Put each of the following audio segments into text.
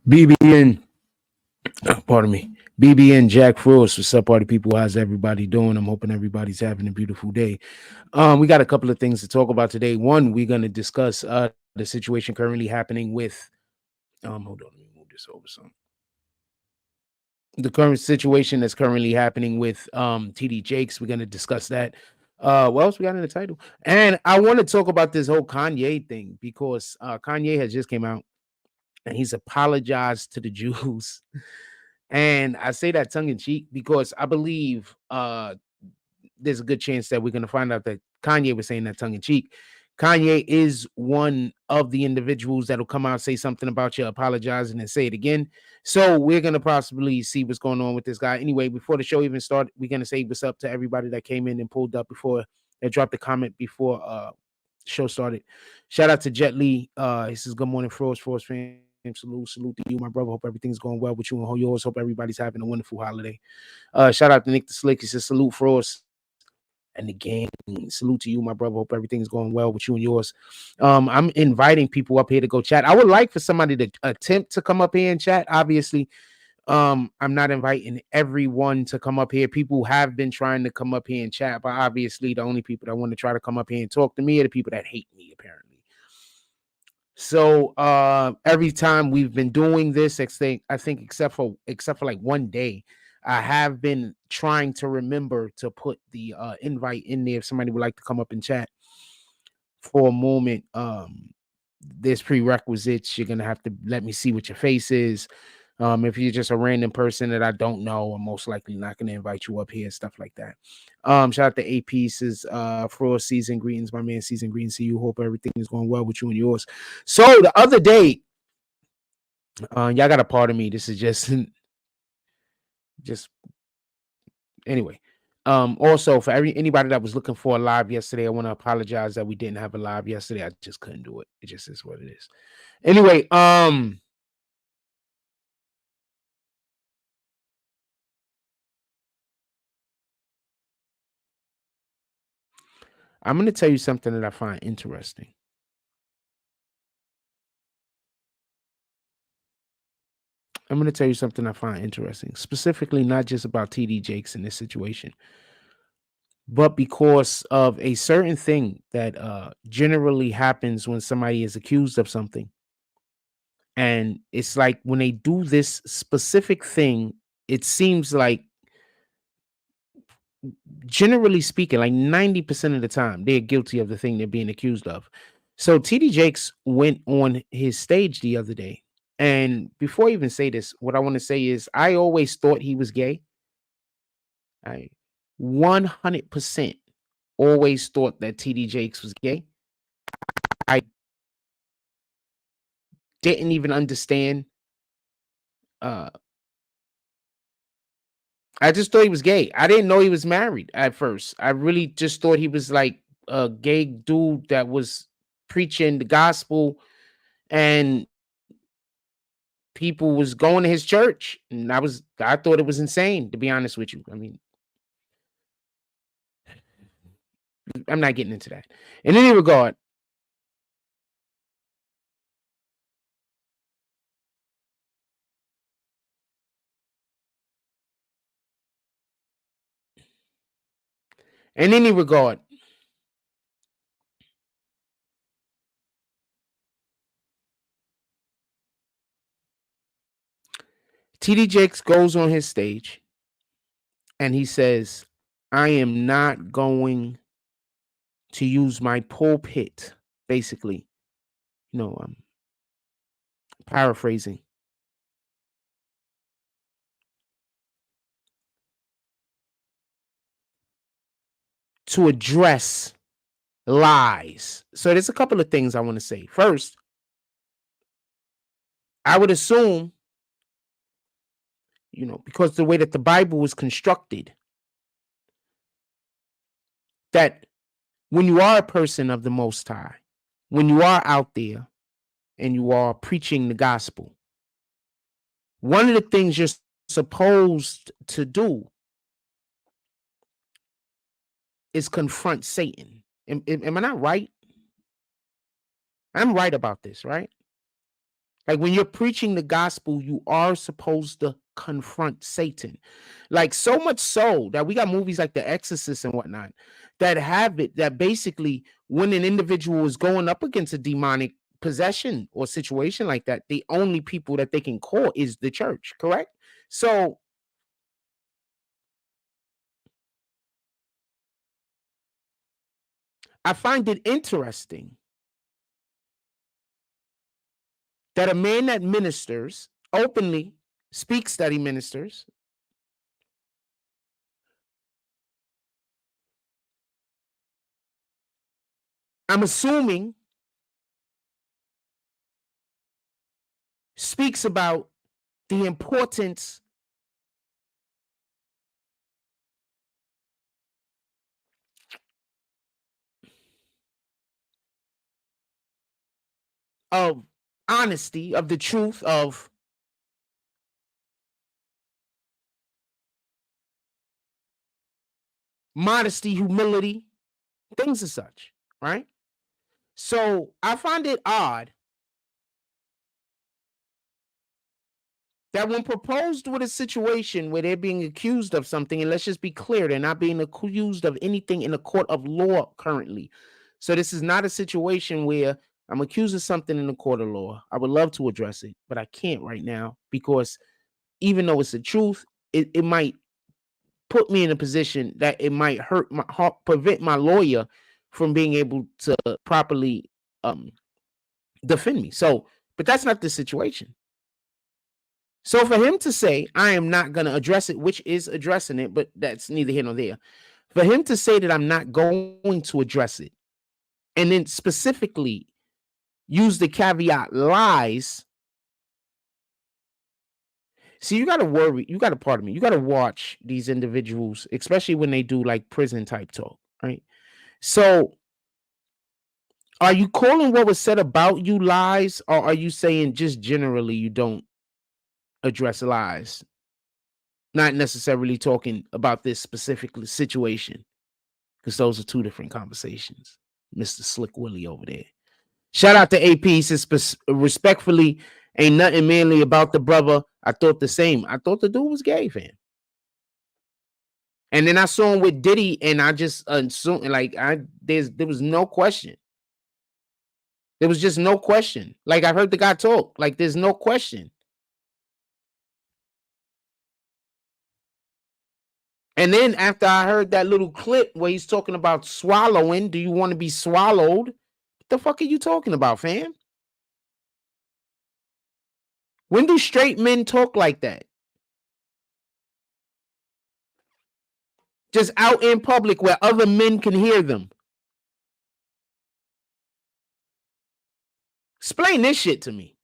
BBN, pardon me. BBN Jack Frost. What's up, party people? How's everybody doing? I'm hoping everybody's having a beautiful day. We got a couple of things to talk about today. One, we're gonna discuss the situation currently happening with hold on, let me move this over some. The current situation that's currently happening with TD Jakes. We're gonna discuss that. What else we got in the title? And I want to talk about this whole Kanye thing because Kanye has just came out and he's apologized to the Jews. And I say that tongue in cheek because I believe there's a good chance that we're going to find out that Kanye was saying that tongue in cheek. Kanye is one of the individuals that'll come out, say something about you, apologizing, and say it again. So we're going to possibly see what's going on with this guy. Anyway, before the show even started, we're going to say what's up to everybody that came in and pulled up before they dropped a comment before show started. Shout out to Jet Lee. He says, good morning, Frost fam. Salute to you, my brother. Hope everything's going well with you and yours. Hope everybody's having a wonderful holiday. Shout out to Nick the Slick. He says, salute Frost and the gang. Salute to you, my brother. Hope everything's going well with you and yours. I'm inviting people up here to go chat. I would like for somebody to attempt to come up here and chat. Obviously, I'm not inviting everyone to come up here. People have been trying to come up here and chat, but obviously the only people that want to try to come up here and talk to me are the people that hate me, apparently. So every time we've been doing this, I think except for like one day, I have been trying to remember to put the invite in there if somebody would like to come up and chat for a moment. There's prerequisites. You're gonna have to let me see what your face is. If you're just a random person that I don't know, I'm most likely not going to invite you up here, stuff like that. Shout out to AP says, for season greetings, my man. Season greetings to you. Hope everything is going well with you and yours. So the other day, y'all got a part of me. This is just anyway. Also for anybody that was looking for a live yesterday, I want to apologize that we didn't have a live yesterday. I just couldn't do it. It just is what it is. Anyway, I'm going to tell you something that I find interesting. I'm going to tell you something I find interesting, specifically not just about TD Jakes in this situation, but because of a certain thing that generally happens when somebody is accused of something. And it's like when they do this specific thing, it seems like, generally speaking, like 90% of the time, they're guilty of the thing they're being accused of. So TD Jakes went on his stage the other day. And before I even say this, what I want to say is I always thought he was gay. I 100% always thought that TD Jakes was gay. I didn't even understand. I just thought he was gay. I didn't know he was married at first. I really just thought he was like a gay dude that was preaching the gospel and people was going to his church. And I thought it was insane, to be honest with you. I mean, I'm not getting into that. In any regard, in any regard, TD Jakes goes on his stage and he says, I am not going to use my pulpit, basically. I'm paraphrasing. To address lies. So there's a couple of things I want to say. First, I would assume, because the way that the Bible was constructed, that when you are a person of the Most High, when you are out there and you are preaching the gospel, one of the things you're supposed to do is confront Satan. Am I not right? I'm right about this, right? Like when you're preaching the gospel, you are supposed to confront Satan. Like so much so that we got movies like The Exorcist and whatnot that have it that basically when an individual is going up against a demonic possession or situation like that, the only people that they can call is the church, correct? So I find it interesting that a man that ministers openly speaks that he ministers, I'm assuming speaks about the importance of honesty, of the truth, of modesty, humility, things as such, right? So I find it odd that when proposed with a situation where they're being accused of something, and let's just be clear, they're not being accused of anything in a court of law currently. So this is not a situation where I'm accused of something in a court of law. I would love to address it, but I can't right now because even though it's the truth, it might put me in a position that it might hurt my heart, prevent my lawyer from being able to properly defend me. So, but that's not the situation. So for him to say, I am not going to address it, which is addressing it, but that's neither here nor there. For him to say that I'm not going to address it, and then specifically use the caveat lies. See, you got to worry. You got to, pardon me, you got to watch these individuals, especially when they do like prison type talk, right? So are you calling what was said about you lies, or are you saying just generally you don't address lies? Not necessarily talking about this specific situation, because those are two different conversations. Mr. Slick Willie over there. Shout out to AP. He says, respectfully, ain't nothing manly about the brother. I thought the same. I thought the dude was gay, fam. And then I saw him with Diddy, and I just assumed, like, there was no question. There was just no question. Like, I heard the guy talk. Like, there's no question. And then after I heard that little clip where he's talking about swallowing, do you want to be swallowed? What the fuck are you talking about, fam? When do straight men talk like that? Just out in public where other men can hear them. Explain this shit to me.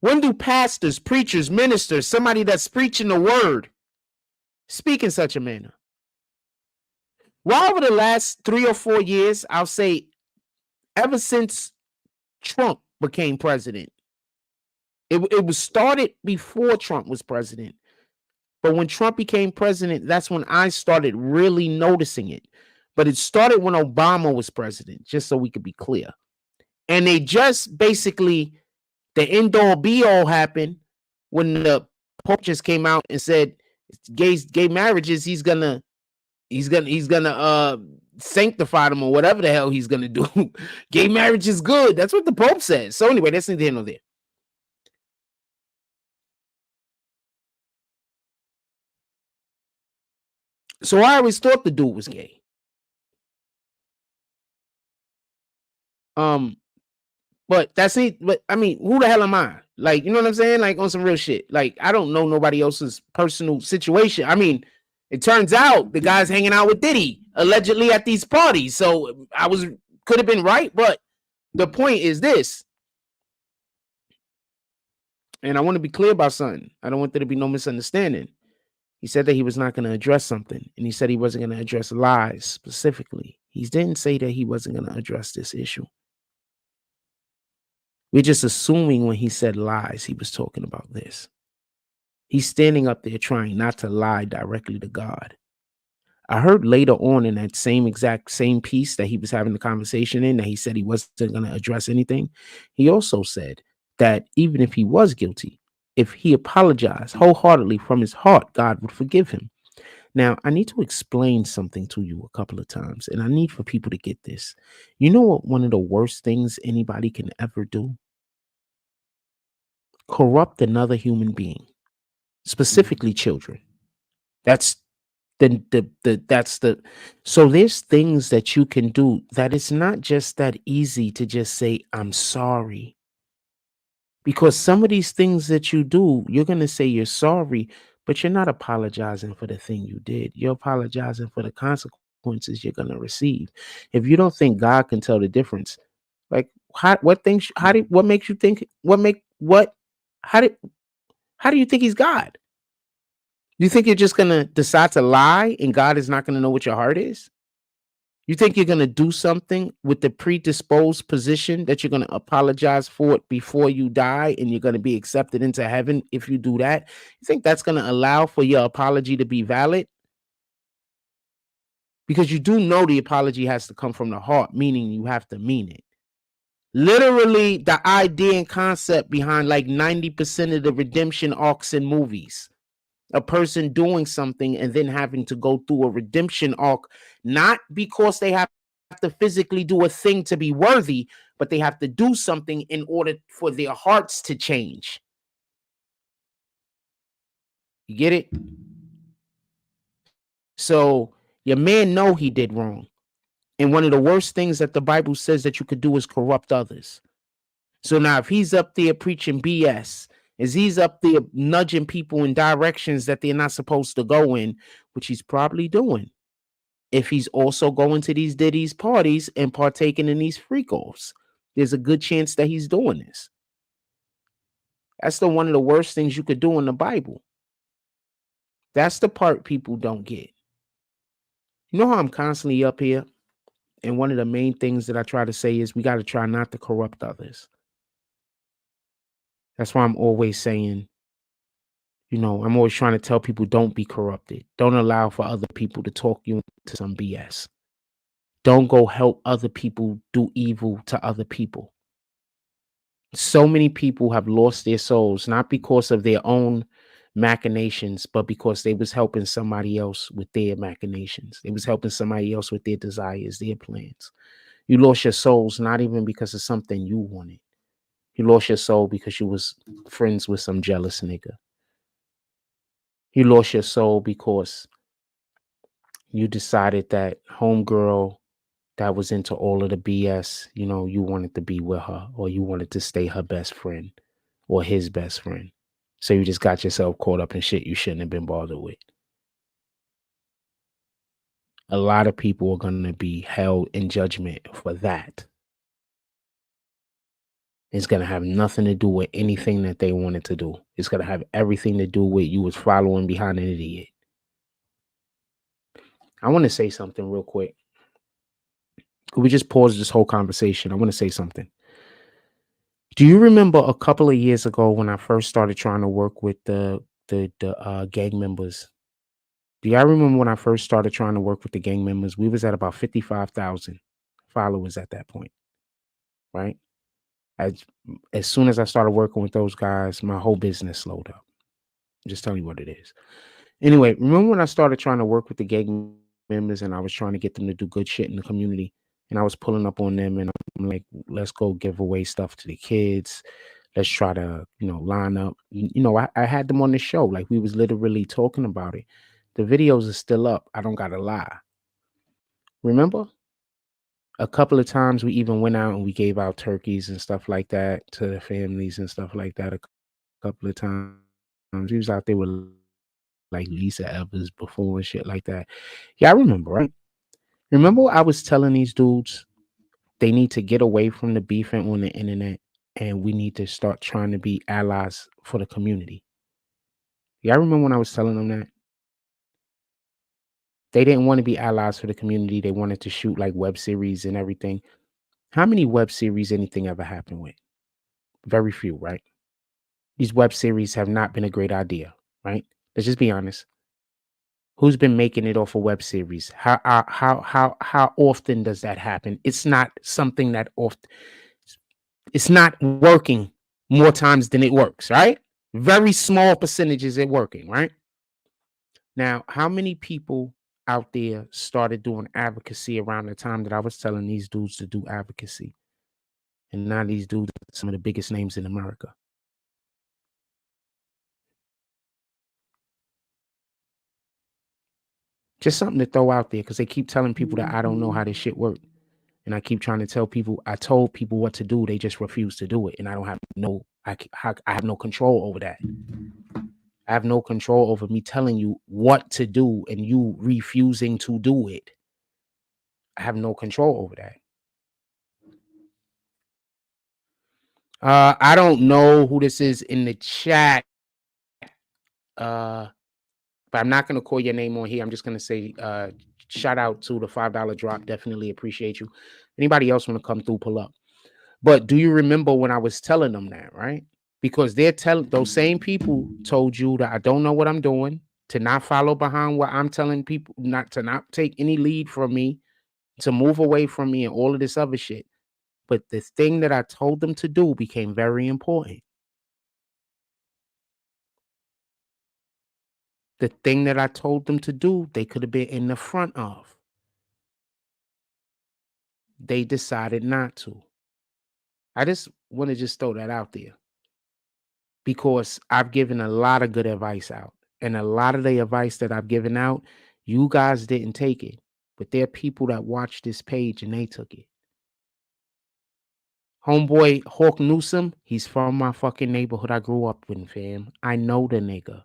When do pastors, preachers, ministers, somebody that's preaching the word, speak in such a manner? Well, over the last 3 or 4 years, I'll say ever since Trump became president, it was started before Trump was president. But when Trump became president, that's when I started really noticing it. But it started when Obama was president, just so we could be clear. And they just basically, the end all be all happened when the Pope just came out and said gay marriages, he's gonna sanctify them or whatever the hell he's gonna do. Gay marriage is good. That's what the Pope says. So anyway, that's neither here nor there. So I always thought the dude was gay. But that's it. But I mean, who the hell am I? Like, you know what I'm saying? Like on some real shit. Like, I don't know nobody else's personal situation. I mean, it turns out the guy's hanging out with Diddy allegedly at these parties. So could have been right, but the point is this. And I want to be clear about something. I don't want there to be no misunderstanding. He said that he was not going to address something, and he said he wasn't going to address lies specifically. He didn't say that he wasn't going to address this issue. We're just assuming when he said lies, he was talking about this. He's standing up there trying not to lie directly to God. I heard later on in that same piece that he was having the conversation in, that he said he wasn't going to address anything. He also said that even if he was guilty, if he apologized wholeheartedly from his heart, God would forgive him. Now, I need to explain something to you a couple of times, and I need for people to get this. You know what one of the worst things anybody can ever do? Corrupt another human being, specifically children. That's the so there's things that you can do that it's not just that easy to just say I'm sorry, because some of these things that you do, you're going to say you're sorry, but you're not apologizing for the thing you did. You're apologizing for the consequences you're going to receive. If you don't think God can tell the difference, like what things, what makes you think, how did, how do you think he's God? You think you're just going to decide to lie and God is not going to know what your heart is? You think you're going to do something with the predisposed position that you're going to apologize for it before you die and you're going to be accepted into heaven if you do that? You think that's going to allow for your apology to be valid? Because you do know the apology has to come from the heart, meaning you have to mean it. Literally, the idea and concept behind like 90% of the redemption arcs in movies. A person doing something and then having to go through a redemption arc, not because they have to physically do a thing to be worthy, but they have to do something in order for their hearts to change. You get it? So your man know he did wrong. And one of the worst things that the Bible says that you could do is corrupt others. So now if he's up there preaching BS, as he's up there nudging people in directions that they're not supposed to go in, which he's probably doing, if he's also going to these Diddy's parties and partaking in these freak offs, there's a good chance that he's doing this. That's one of the worst things you could do in the Bible. That's the part people don't get. You know how I'm constantly up here? And one of the main things that I try to say is we got to try not to corrupt others. That's why I'm always saying, I'm always trying to tell people don't be corrupted. Don't allow for other people to talk you into some BS. Don't go help other people do evil to other people. So many people have lost their souls, not because of their own machinations, but because they was helping somebody else with their machinations. They was helping somebody else with their desires, their plans. You lost your souls not even because of something you wanted. You lost your soul because you was friends with some jealous nigga. You lost your soul because you decided that homegirl that was into all of the BS, you wanted to be with her, or you wanted to stay her best friend or his best friend. So you just got yourself caught up in shit you shouldn't have been bothered with. A lot of people are going to be held in judgment for that. It's going to have nothing to do with anything that they wanted to do. It's going to have everything to do with you was following behind an idiot. I want to say something real quick. Could we just pause this whole conversation? I want to say something. Do you remember a couple of years ago when I first started trying to work with the gang members? Do y'all remember when I first started trying to work with the gang members? We was at about 55,000 followers at that point, right? As soon as I started working with those guys, my whole business slowed up. Just tell you what it is. Anyway, remember when I started trying to work with the gang members and I was trying to get them to do good shit in the community, and I was pulling up on them and I'm like, let's go give away stuff to the kids. Let's try to, line up. I had them on the show. Like we was literally talking about it. The videos are still up. I don't gotta lie. Remember? A couple of times we even went out and we gave out turkeys and stuff like that to the families and stuff like that. A couple of times we was out there with like Lisa Evers before and shit like that. Yeah, I remember, right? Remember I was telling these dudes they need to get away from the beefing on the internet and we need to start trying to be allies for the community. Yeah, I remember when I was telling them that. They didn't want to be allies for the community. They wanted to shoot like web series and everything. How many web series anything ever happened with? Very few, right? These web series have not been a great idea, right? Let's just be honest. Who's been making it off a web series? How often does that happen? It's not something that often. It's not working. more times than it works, right? Very small percentages it working, right? Now, how many people out there started doing advocacy around the time that I was telling these dudes to do advocacy? And now these dudes are some of the biggest names in America. Just something to throw out there because they keep telling people that I don't know how this shit works. And I keep trying to tell people, I told people what to do. They just refuse to do it. And I don't have I have no control over that. I have no control over me telling you what to do and you refusing to do it. I have no control over that. I don't know who this is in the chat. But I'm not going to call your name on here. I'm just going to say shout out to the $5 drop. Definitely appreciate you. Anybody else want to come through, pull up. But do you remember when I was telling them that, right? Because they're telling those same people told you that I don't know what I'm doing, to not follow behind what I'm telling people, not take any lead from me, to move away from me and all of this other shit. But the thing that I told them to do became very important. The thing that I told them to do, they could have been in the front of. They decided not to. I just want to just throw that out there because I've given a lot of good advice out. And a lot of the advice that I've given out, you guys didn't take it. But there are people that watch this page and they took it. Homeboy Hawk Newsom, he's from my fucking neighborhood I grew up with, fam. I know the nigga.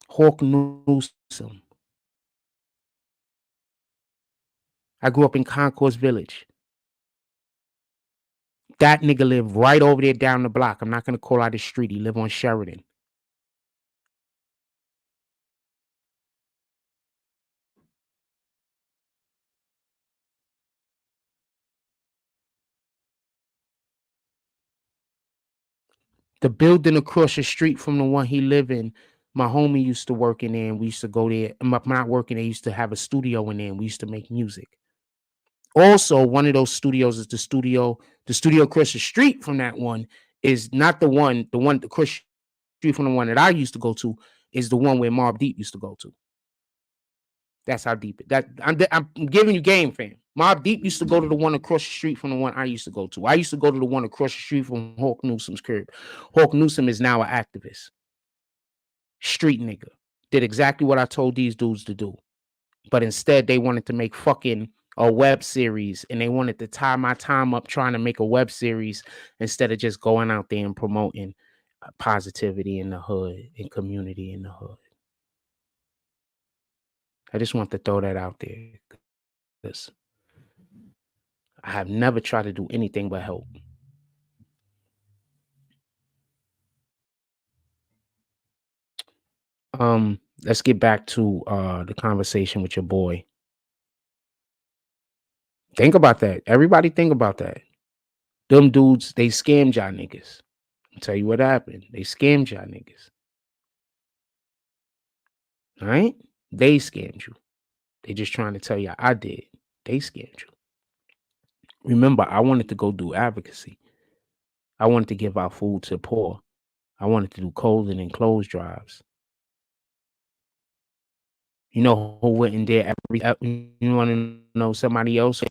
Hawk Newsom. I grew up in Concourse Village. That nigga lived right over there down the block. I'm not going to call out his street. He lived on Sheridan. The building across the street from the one he lived in, my homie used to work in there, and we used to go there. I'm not working there. He used to have a studio in there, and we used to make music. Also, one of those studios is the studio across the street from that one is not the one across the street from the one that I used to go to is the one where Mobb Deep used to go to. That's how deep it. I'm giving you game, fam. Mobb Deep used to go to the one across the street from the one I used to go to. I used to go to the one across the street from Hawk Newsom's crib. Hawk Newsom is now an activist. Street nigga. Did exactly what I told these dudes to do. But instead, they wanted to make fucking a web series, and they wanted to tie my time up trying to make a web series instead of just going out there and promoting positivity in the hood and community in the hood. I just want to throw that out there because I have never tried to do anything but help. Let's get back to the conversation with your boy. Think about that. Everybody think about that. Them dudes, they scammed y'all niggas. I'll tell you what happened. They scammed y'all niggas. All right? They scammed you. They just trying to tell you I did. They scammed you. Remember, I wanted to go do advocacy. I wanted to give out food to the poor. I wanted to do clothing and clothes drives. You know who went in there you want to know somebody else?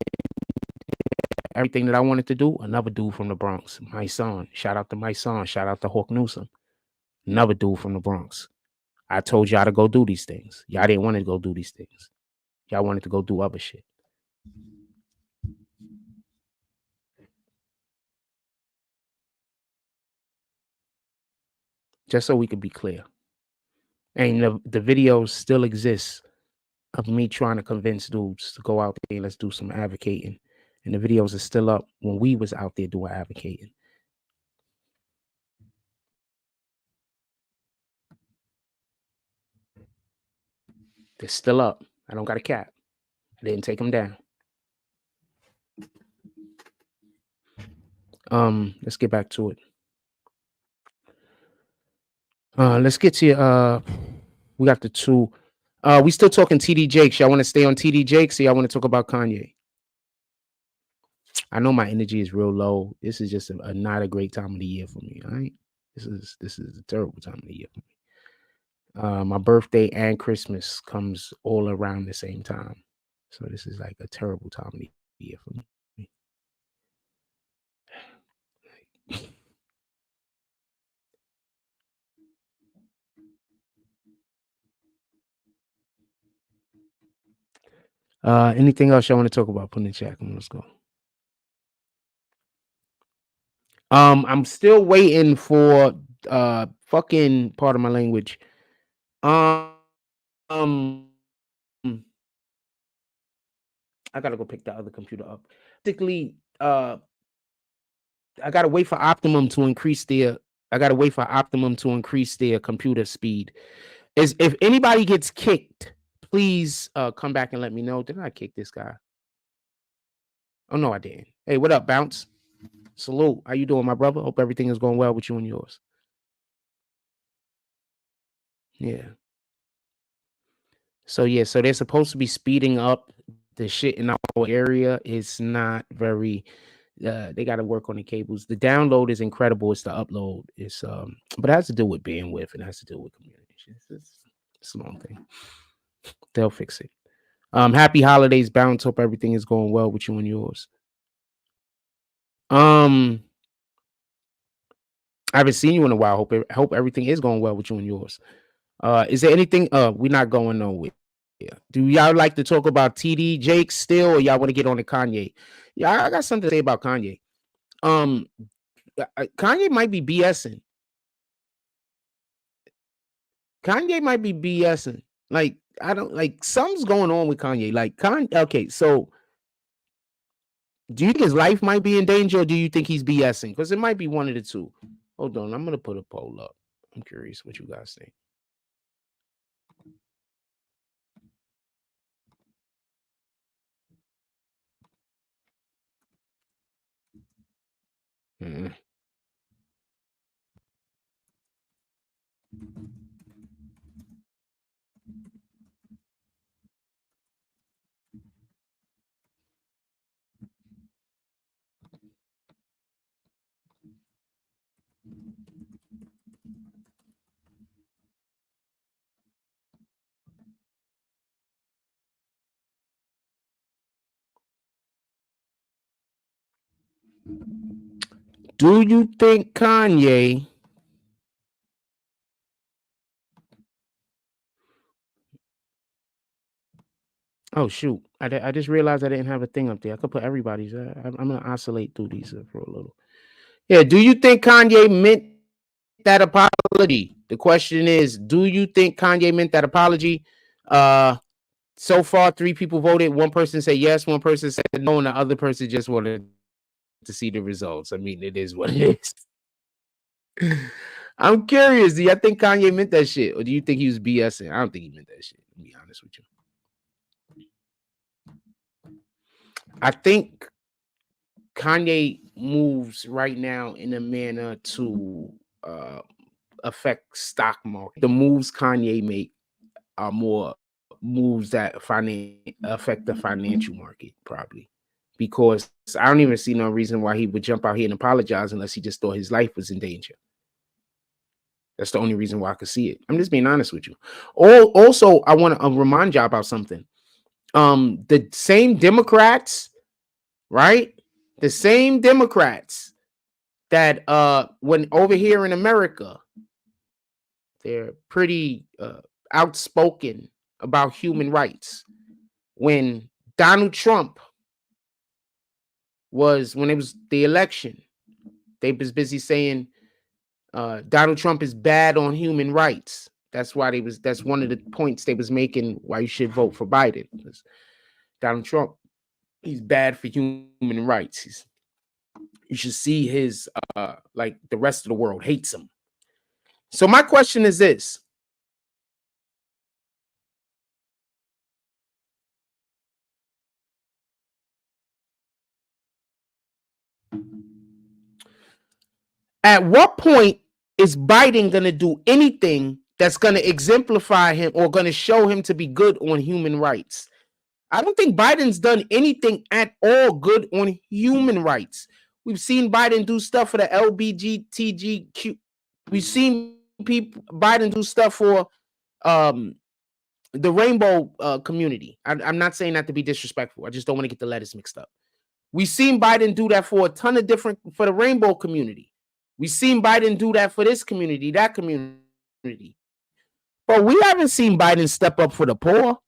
Everything that I wanted to do, another dude from the Bronx, my son. Shout out to my son. Shout out to Hawk Newsom. Another dude from the Bronx. I told y'all to go do these things. Y'all didn't want to go do these things. Y'all wanted to go do other shit. Just so we could be clear. And the videos still exist of me trying to convince dudes to go out there and let's do some advocating. And the videos are still up when we was out there doing advocating. They're still up. I don't got a cap. I didn't take them down. Let's get back to it. Let's get to we got the two. We still talking TD Jakes. Y'all want to stay on TD Jakes or y'all want to talk about Kanye? I know my energy is real low. This is just not a great time of the year for me. All right. This is a terrible time of the year for me. My birthday and Christmas comes all around the same time. So this is like a terrible time of the year for me. Anything else y'all want to talk about? Put in the chat. Come on, let's go. I'm still waiting for fucking part of my language. Um I gotta go pick the other computer up. Basically, I gotta wait for Optimum to increase their computer speed. Is if anybody gets kicked, please come back and let me know. Did I kick this guy? Oh no, I didn't. Hey, what up, Bounce? Salute. How you doing, my brother? Hope everything is going well with you and yours. Yeah. So yeah, so they're supposed to be speeding up the shit in our area. It's not very they got to work on the cables. The download is incredible. It's the upload. It's but it has to do with bandwidth and it has to do with communication. It's a long thing. They'll fix it. Happy holidays, Bounce. Hope everything is going well with you and yours. I haven't seen you in a while. Hope everything is going well with you and yours. Is there anything? We're not going nowhere. Yeah. Do y'all like to talk about TD Jake still, or y'all want to get on to Kanye? Yeah, I got something to say about Kanye. Kanye might be BSing. Kanye might be BSing. Like, I don't like something's going on with Kanye. Like, okay, so do you think his life might be in danger, or do you think he's BSing? Because it might be one of the two. Hold on, I'm gonna put a poll up. I'm curious what you guys think. Do you think Kanye Oh shoot! I just realized I didn't have a thing up there. I could put everybody's. I'm gonna oscillate through these for a little. Yeah. Do you think Kanye meant that apology? The question is, do you think Kanye meant that apology? So far, 3 people voted. One person said yes. One person said no, and the other person just wanted to see the results. I mean, it is what it is. I'm curious. Do you think Kanye meant that shit, or do you think he was BSing? I don't think he meant that shit. To be honest with you. I think Kanye moves right now in a manner to affect stock market. The moves Kanye make are more moves that affect the financial market, probably. Because I don't even see no reason why he would jump out here and apologize unless he just thought his life was in danger. That's the only reason why I could see it. I'm just being honest with you. Also, I want to remind you about something. The same Democrats, right? The same Democrats that when over here in America, they're pretty outspoken about human rights. When Donald Trump when it was the election, they was busy saying Donald Trump is bad on human rights. That's one of the points they was making why you should vote for Biden. Because Donald Trump, he's bad for human rights. You should see his like the rest of the world hates him. So my question is this. At what point is Biden going to do anything that's going to exemplify him or going to show him to be good on human rights? I don't think Biden's done anything at all good on human rights. We've seen Biden do stuff for the LBGTGQ. We've seen Biden do stuff for um, the rainbow community. I'm not saying that to be disrespectful. I just don't want to get the letters mixed up. We've seen Biden do that for a ton of different, for the rainbow community. We've seen Biden do that for this community, that community. But we haven't seen Biden step up for the poor.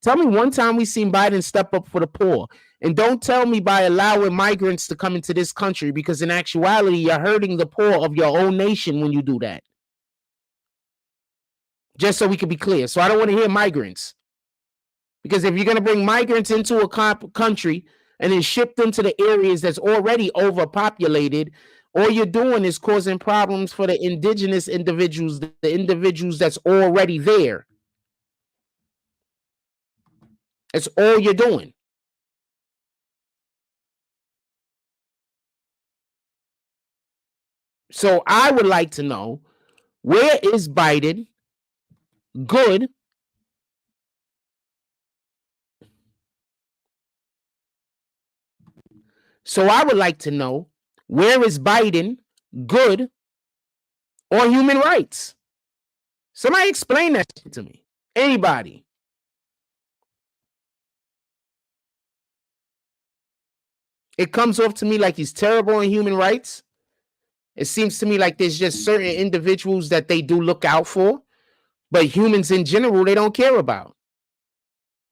Tell me one time we seen Biden step up for the poor. And don't tell me by allowing migrants to come into this country, because in actuality, you're hurting the poor of your own nation when you do that. Just so we can be clear. So I don't want to hear migrants. Because if you're going to bring migrants into a country and then ship them to the areas that's already overpopulated, all you're doing is causing problems for the indigenous individuals, the individuals that's already there. That's all you're doing. So I would like to know, where is Biden good? So I would like to know, where is Biden good on human rights? Somebody explain that to me. Anybody. It comes off to me like he's terrible on human rights. It seems to me like there's just certain individuals that they do look out for, but humans in general, they don't care about.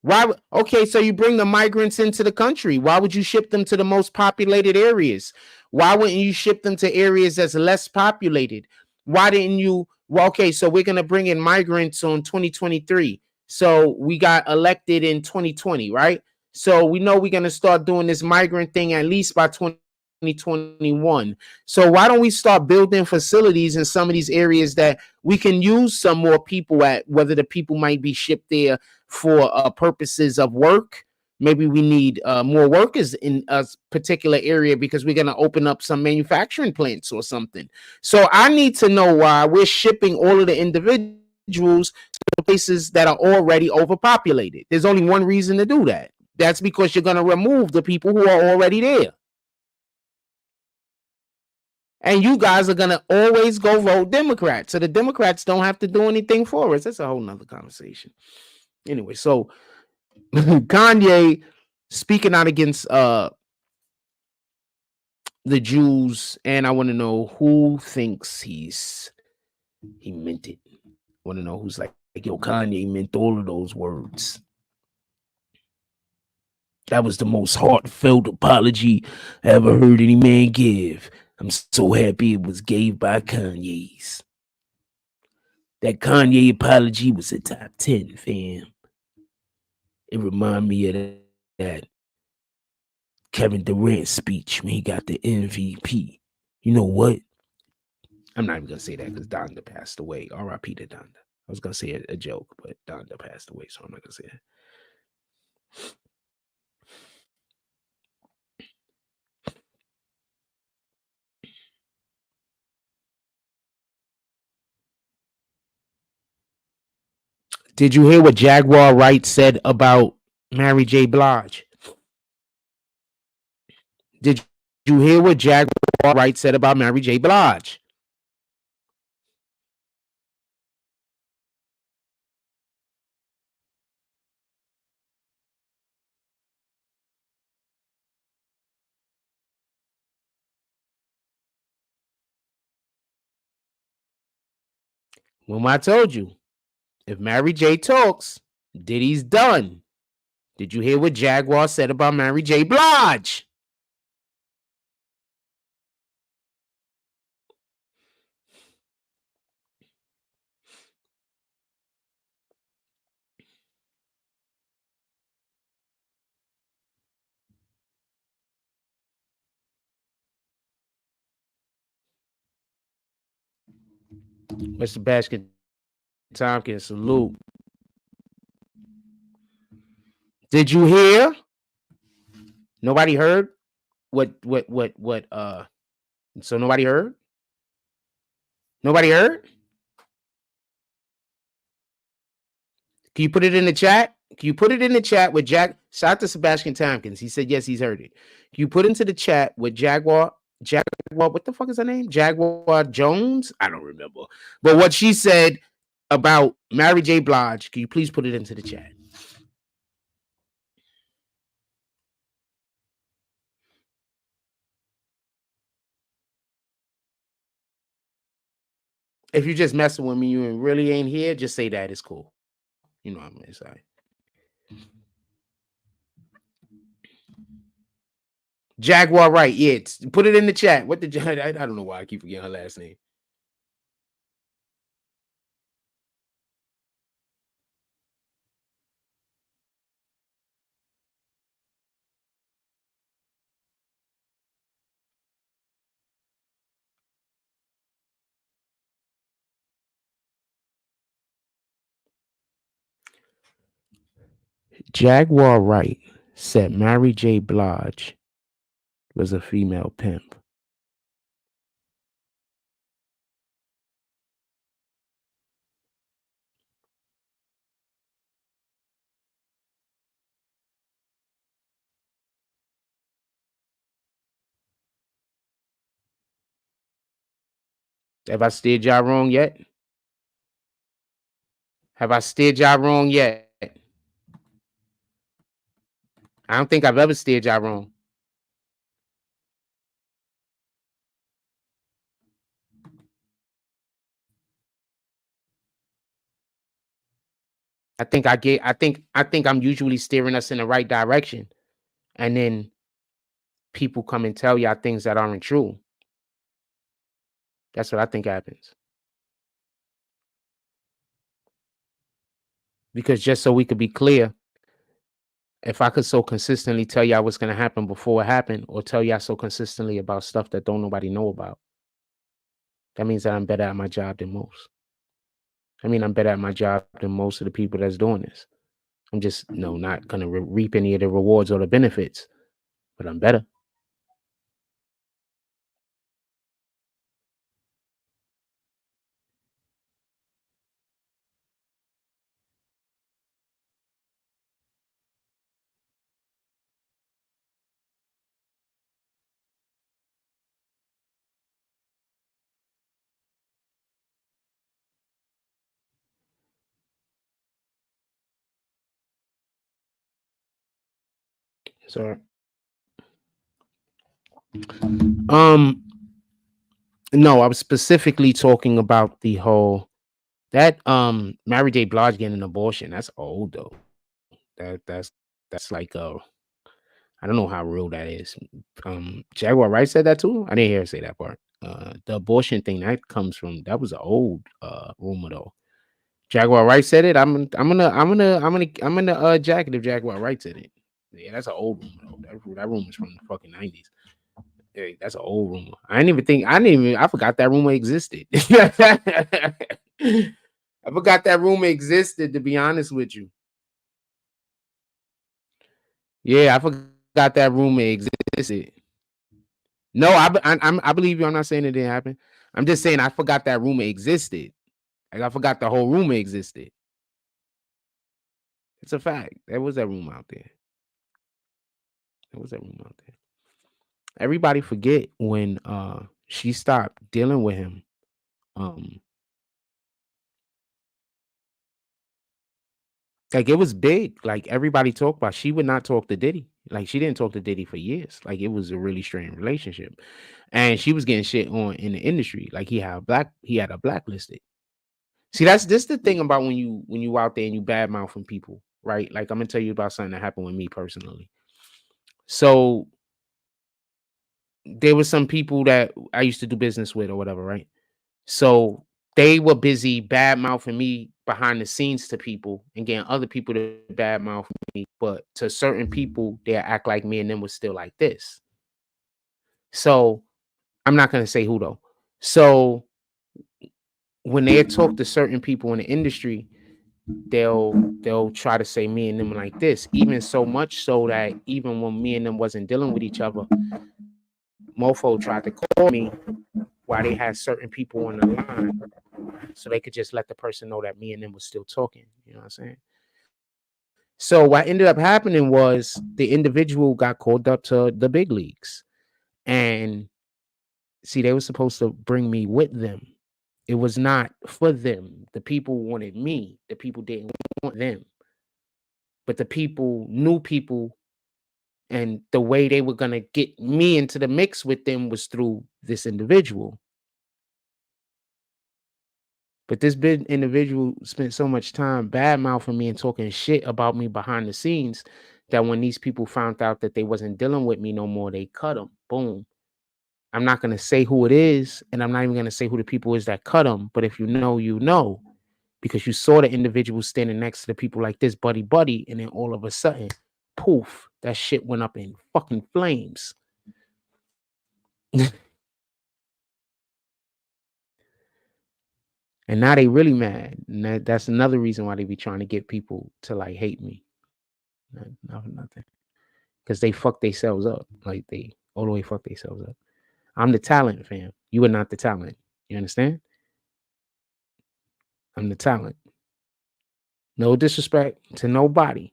Why? Okay, so you bring the migrants into the country. Why would you ship them to the most populated areas? Why wouldn't you ship them to areas that's less populated? Why didn't you? Well, okay, so we're going to bring in migrants on 2023. So we got elected in 2020, right? So we know we're going to start doing this migrant thing at least by 2021. So why don't we start building facilities in some of these areas that we can use some more people at, whether the people might be shipped there for purposes of work. Maybe we need more workers in a particular area because we're going to open up some manufacturing plants or something. So I need to know why we're shipping all of the individuals to places that are already overpopulated. There's only one reason to do that. That's because you're going to remove the people who are already there. And you guys are going to always go vote Democrat. So the Democrats don't have to do anything for us. That's a whole nother conversation. Anyway, so Kanye speaking out against the Jews, and I want to know who thinks he meant it. I want to know who's like, yo, Kanye meant all of those words. That was the most heartfelt apology I ever heard any man give. I'm so happy it was gave by Kanye's. That Kanye apology was a top 10, fam. It reminded me of that Kevin Durant speech when he got the MVP. You know what? I'm not even going to say that because Donda passed away. R.I.P. to Donda. I was going to say a joke, but Donda passed away, so I'm not going to say that. Did you hear what Jaguar Wright said about Mary J. Blige? Did you hear what Jaguar Wright said about Mary J. Blige? Well, I told you, if Mary J. talks, Diddy's done. Did you hear what Jaguar said about Mary J. Blige? Mr. Baskin Tompkins, salute. Did you hear? Nobody heard? What so nobody heard? Nobody heard? Can you put it in the chat? Can you put it in the chat with Jack? Shout out to Sebastian Tompkins. He said yes, he's heard it. Can you put into the chat with Jaguar? What the fuck is her name? Jaguar Jones? I don't remember. But what she said about Mary J. Blige, can you please put it into the chat? If you're just messing with me, you really ain't here, just say that. It's cool. You know what I'm gonna say. Jaguar Wright, yeah. Put it in the chat. What the I don't know why I keep forgetting her last name. Jaguar Wright said Mary J. Blige was a female pimp. Have I steered y'all wrong yet? Have I steered y'all wrong yet? I don't think I've ever steered y'all wrong. I think I'm usually steering us in the right direction. And then people come and tell y'all things that aren't true. That's what I think happens. Because just so we could be clear, if I could so consistently tell y'all what's going to happen before it happened, or tell y'all so consistently about stuff that don't nobody know about, that means that I'm better at my job than most. I mean, I'm better at my job than most of the people that's doing this. I'm just not going to reap any of the rewards or the benefits, but I'm better. So, no, I was specifically talking about the whole that Mary J. Blige getting an abortion. That's old though. That's like I don't know how real that is. Jaguar Wright said that too. I didn't hear her say that part. The abortion thing that was an old rumor though. Jaguar Wright said it. I'm in the jacket if Jaguar Wright said it. Yeah, that's an old rumor though. That rumor's from the fucking 90s. Hey, that's an old rumor. I forgot that rumor existed. I forgot that rumor existed, to be honest with you. Yeah, I forgot that rumor existed. No, I believe you. I'm not saying it didn't happen. I'm just saying I forgot that rumor existed. Like I forgot the whole rumor existed. It's a fact. There was that rumor out there. Everybody forget when she stopped dealing with him. Like it was big. Like everybody talked about. She would not talk to Diddy. Like she didn't talk to Diddy for years. Like it was a really strained relationship, and she was getting shit on in the industry. Like he had a blacklisted. See, this the thing about when you out there and you bad mouthing people, right? Like I'm gonna tell you about something that happened with me personally. So there was some people that I used to do business with or whatever, right? So they were busy bad mouthing me behind the scenes to people and getting other people to bad mouth me, but to certain people, they act like me and them was still like this. So I'm not gonna say who though. So when they talk to certain people in the industry, they'll try to say me and them like this, even so much so that even when me and them wasn't dealing with each other, Mofo tried to call me while they had certain people on the line so they could just let the person know that me and them was still talking. You know what I'm saying? So what ended up happening was the individual got called up to the big leagues. And see, they were supposed to bring me with them. It was not for them. The people wanted me. The people didn't want them. But the people knew people, and the way they were going to get me into the mix with them was through this individual. But this big individual spent so much time bad mouthing me and talking shit about me behind the scenes that when these people found out that they wasn't dealing with me no more, they cut them. Boom. I'm not going to say who it is, and I'm not even going to say who the people is that cut them. But if you know, you know, because you saw the individual standing next to the people like this, buddy, buddy, and then all of a sudden, poof, that shit went up in fucking flames. And now they really mad. And that's another reason why they be trying to get people to like hate me. Nothing. Because they fuck themselves up. Like they all the way fuck themselves up. I'm the talent, fam. You are not the talent. You understand? I'm the talent. No disrespect to nobody.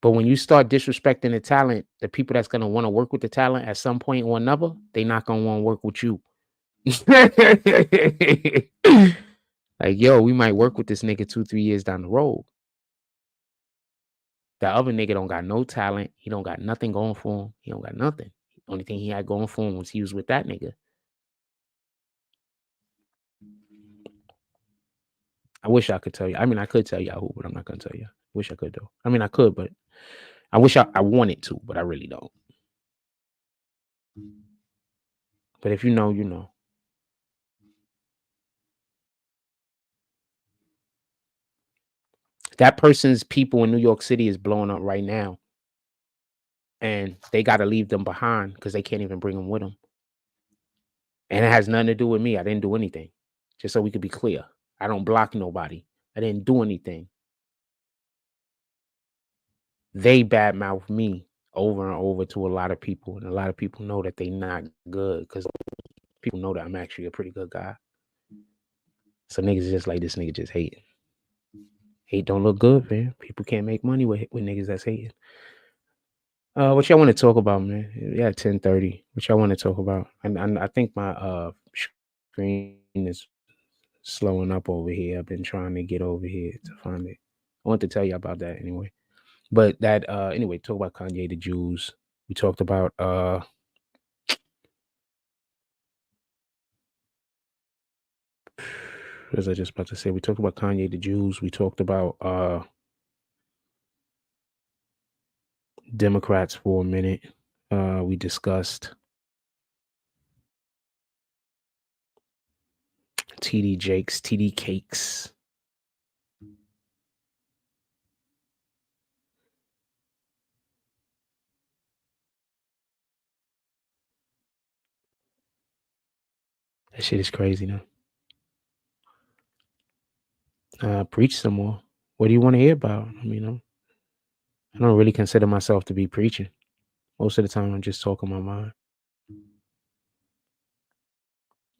But when you start disrespecting the talent, the people that's gonna want to work with the talent at some point or another, they not gonna want to work with you. Like, yo, we might work with this nigga 2-3 years down the road. The other nigga don't got no talent. He don't got nothing going for him. He don't got nothing. The only thing he had going for him was he was with that nigga. I wish I could tell you. I mean, I could tell y'all who, but I'm not gonna tell you. Wish I could though. I mean, I could, but I wish I wanted to, but I really don't. But if you know, you know. That person's people in New York City is blowing up right now. And they got to leave them behind because they can't even bring them with them. And it has nothing to do with me. I didn't do anything. Just so we could be clear. I don't block nobody. I didn't do anything. They badmouth me over and over to a lot of people. And a lot of people know that they not good because people know that I'm actually a pretty good guy. So niggas just like, this nigga just hating. Hate don't look good, man. People can't make money with niggas that's hating. What y'all want to talk about, man? Yeah, 10:30. What y'all want to talk about? And I think my screen is slowing up over here. I've been trying to get over here to find it. I want to tell you about that anyway. But that anyway, talk about Kanye, the Jews. We talked about what was I just about to say? We talked about Kanye, the Jews. We talked about Democrats for a minute. We discussed TD Jakes, TD Cakes. That shit is crazy now. Preach some more. What do you want to hear about? I mean, I don't really consider myself to be preaching. Most of the time, I'm just talking my mind.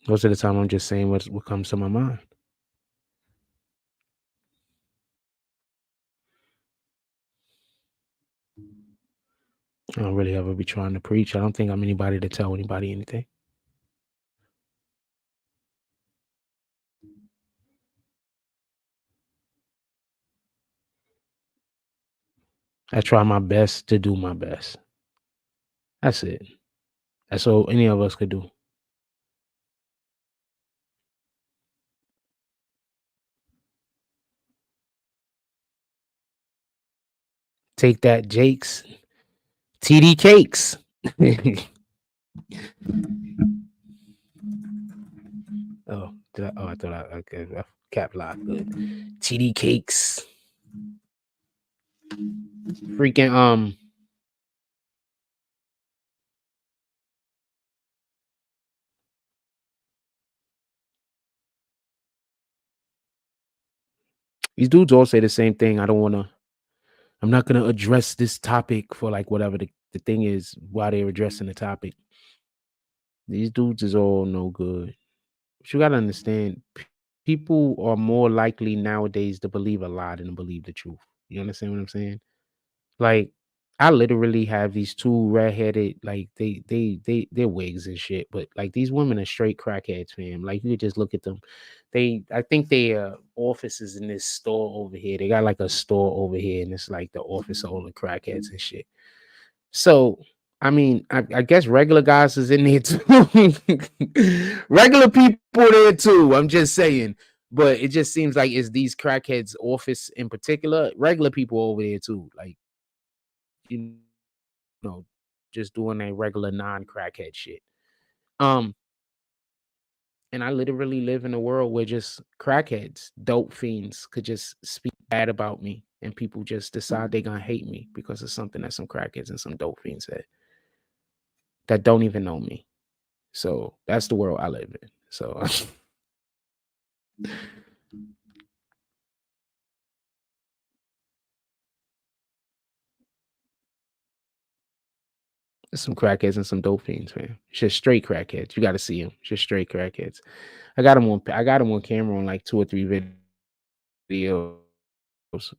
Most of the time, I'm just saying what comes to my mind. I don't really ever be trying to preach. I don't think I'm anybody to tell anybody anything. I try my best to do my best. That's it. That's all any of us could do. Take that, Jakes. TD Cakes. Oh, I thought I cap lock. Good. TD Cakes. Freaking these dudes all say the same thing. I'm not gonna address this topic for like whatever the thing is while they're addressing the topic. These dudes is all no good. But you gotta understand, people are more likely nowadays to believe a lie than to believe the truth. You understand what I'm saying? Like, I literally have these two redheaded, like they're wigs and shit, but like these women are straight crackheads, fam. Like you could just look at them. I think they office is in this store over here. They got like a store over here, and it's like the office of all the crackheads and shit. So I mean, I guess regular guys is in there too. Regular people there too. I'm just saying. But it just seems like it's these crackheads office in particular. Regular people over there too. Like, you know, just doing a regular non-crackhead shit. Um, and I literally live in a world where just crackheads, dope fiends could just speak bad about me, and people just decide they're gonna hate me because of something that some crackheads and some dope fiends said that don't even know me. So that's the world I live in. So some crackheads and some dope fiends, man. It's just straight crackheads. You got to see them. Just straight crackheads. I got them on camera on like 2 or 3 videos.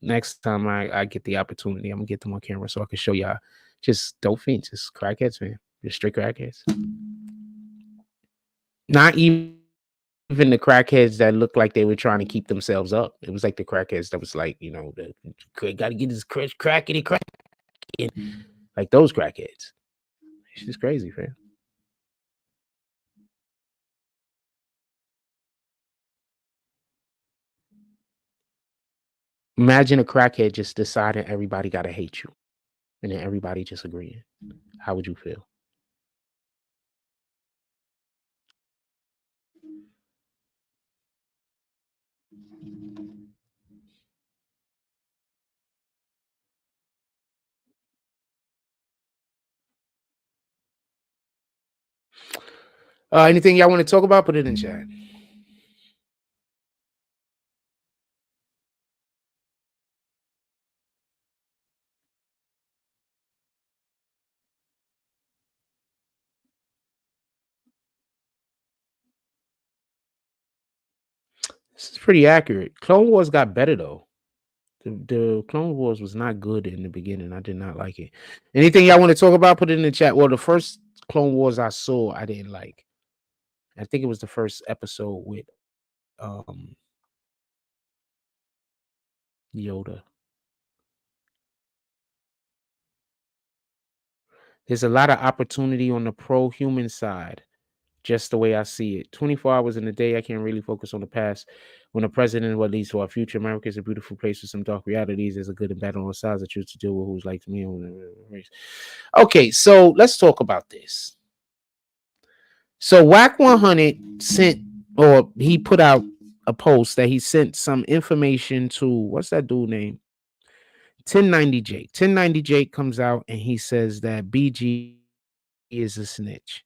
Next time I get the opportunity, I'm gonna get them on camera so I can show y'all just dope fiends, just crackheads, man. Just straight crackheads. Not even the crackheads that looked like they were trying to keep themselves up. It was like the crackheads that was like, got to get this crackety crack in. Like those crackheads. It's just crazy, man. Imagine a crackhead just deciding everybody got to hate you, and then everybody just agreeing. How would you feel? Anything y'all want to talk about? Put it in chat. This is pretty accurate. Clone Wars got better though. The Clone Wars was not good in the beginning. I did not like it. Anything y'all want to talk about? Put it in the chat. Well, the first Clone Wars I saw, I didn't like. I think it was the first episode with um Yoda. There's a lot of opportunity on the pro-human side, just the way I see it. 24 hours in a day, I can't really focus on the past. When the president, what leads to our future, America is a beautiful place with some dark realities. There's a good and bad on all sides. I choose to deal with who's like me. Okay, so let's talk about this. So Whack 100 sent, or he put out a post that he sent some information to, what's that dude name? 1090 Jake. 1090 Jake comes out and he says that BG is a snitch.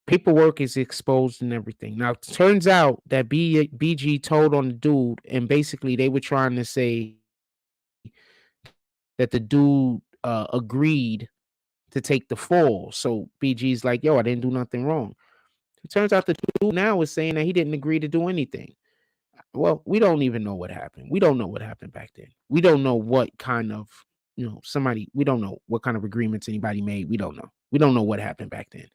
Paperwork is exposed and everything. Now, it turns out that BG told on the dude, and basically they were trying to say that the dude agreed to take the fall. So BG's like, yo, I didn't do nothing wrong. It turns out the dude now is saying that he didn't agree to do anything. Well, we don't even know what happened. We don't know what happened back then. We don't know what kind of, we don't know what kind of agreements anybody made. We don't know. We don't know what happened back then.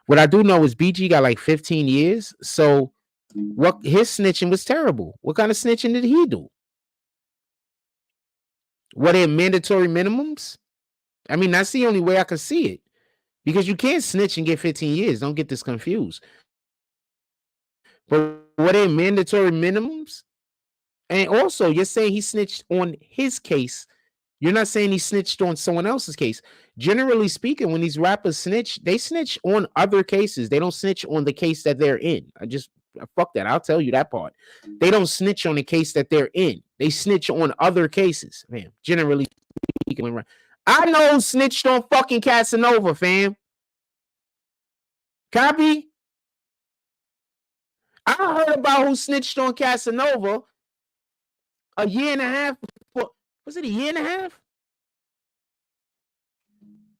What I do know is BG got like 15 years. So what his snitching was terrible. What kind of snitching did he do? What are mandatory minimums? I mean, that's the only way I can see it. Because you can't snitch and get 15 years. Don't get this confused. But what are mandatory minimums? And also, you're saying he snitched on his case. You're not saying he snitched on someone else's case. Generally speaking, when these rappers snitch, they snitch on other cases. They don't snitch on the case that they're in. Fuck that. I'll tell you that part. They don't snitch on the case that they're in. They snitch on other cases, man. Generally speaking, I know who snitched on fucking Casanova, fam. Copy? I heard about who snitched on Casanova a year and a half before. Was it a year and a half?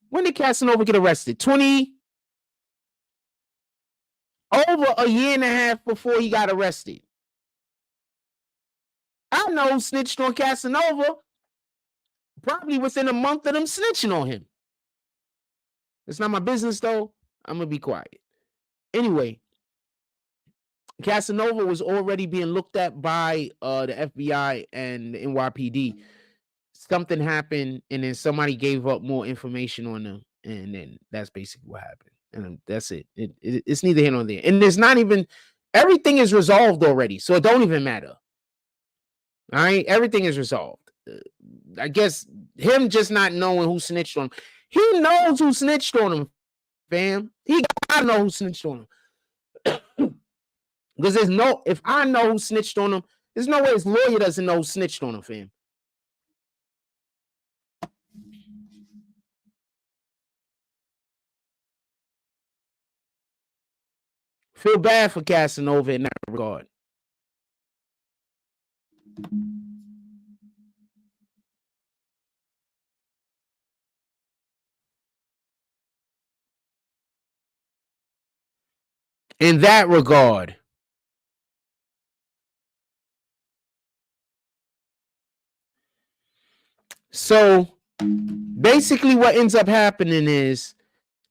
When did Casanova get arrested? Over a year and a half before he got arrested. I know who snitched on Casanova probably within a month of them snitching on him. It's not my business, though. I'm going to be quiet. Anyway, Casanova was already being looked at by the FBI and the NYPD. Something happened, and then somebody gave up more information on them, and then that's basically what happened. And that's it. It's neither here nor there. And there's not even, everything is resolved already, so it don't even matter. All right? Everything is resolved. I guess him just not knowing who snitched on him. He knows who snitched on him, fam. He gotta know who snitched on him. Because there's no, if I know who snitched on him, there's no way his lawyer doesn't know who snitched on him, fam. Feel bad for Casanova in that regard. In that regard. So basically what ends up happening is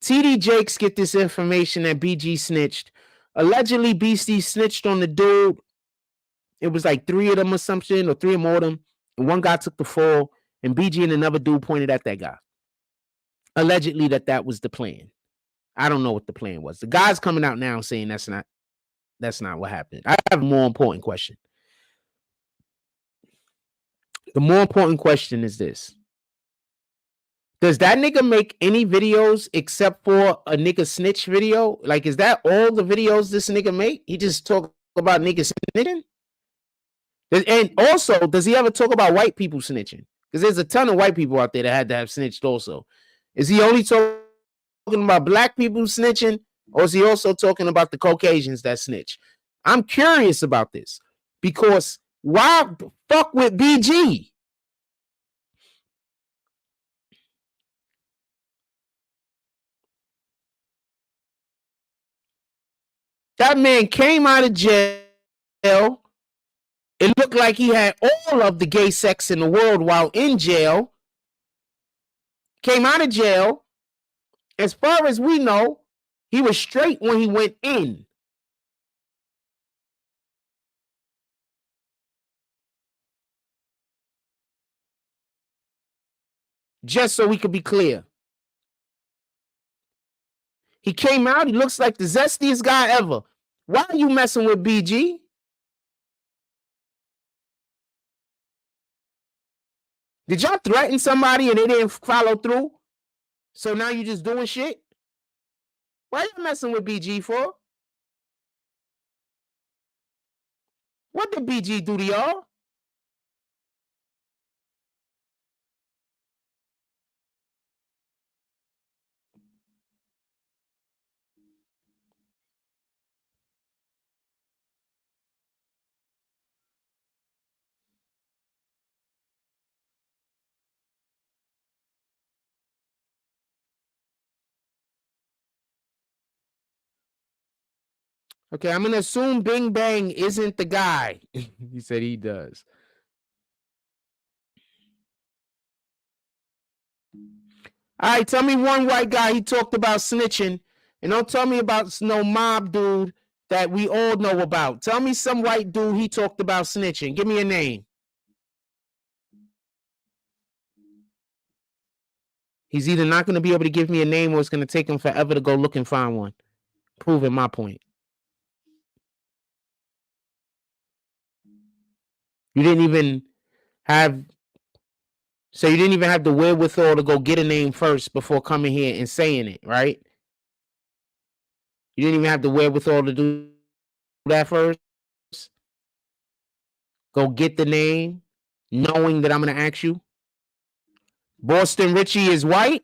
TD Jakes get this information that BG snitched. Allegedly, BC snitched on the dude. It was like 3 of them or something, or 3 or more of them. And one guy took the fall, and BG and another dude pointed at that guy. Allegedly, that was the plan. I don't know what the plan was. The guy's coming out now saying that's not what happened. I have a more important question. The more important question is this. Does that nigga make any videos except for a nigga snitch video? Like, is that all the videos this nigga make? He just talk about niggas snitching? And also, does he ever talk about white people snitching? Because there's a ton of white people out there that had to have snitched also. Is he only talking about black people snitching? Or is he also talking about the Caucasians that snitch? I'm curious about this. Because why fuck with BG? That man came out of jail. It looked like he had all of the gay sex in the world while in jail. Came out of jail. As far as we know, he was straight when he went in. Just so we could be clear. He came out. He looks like the zestiest guy ever. Why are you messing with BG? Did y'all threaten somebody and they didn't follow through? So now you just doing shit? Why you messing with BG for? What did BG do to y'all? Okay, I'm going to assume Bing Bang isn't the guy. He said he does. All right, tell me one white guy he talked about snitching, and don't tell me about no mob dude that we all know about. Tell me some white dude he talked about snitching. Give me a name. He's either not going to be able to give me a name or it's going to take him forever to go look and find one. Proving my point. You didn't even have, so you didn't even have the wherewithal to go get a name first before coming here and saying it, right? You didn't even have the wherewithal to do that first. Go get the name, knowing that I'm going to ask you. Boston Richie is white?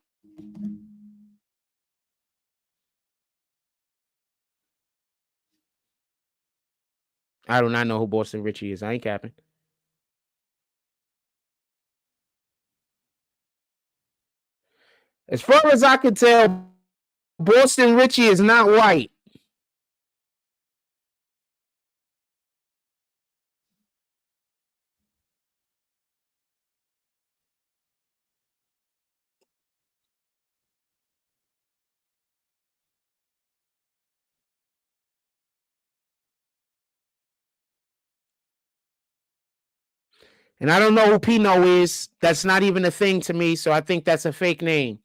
I do not know who Boston Richie is. I ain't capping. As far as I can tell, Boston Richie is not white. And I don't know who Pino is. That's not even a thing to me. So I think that's a fake name.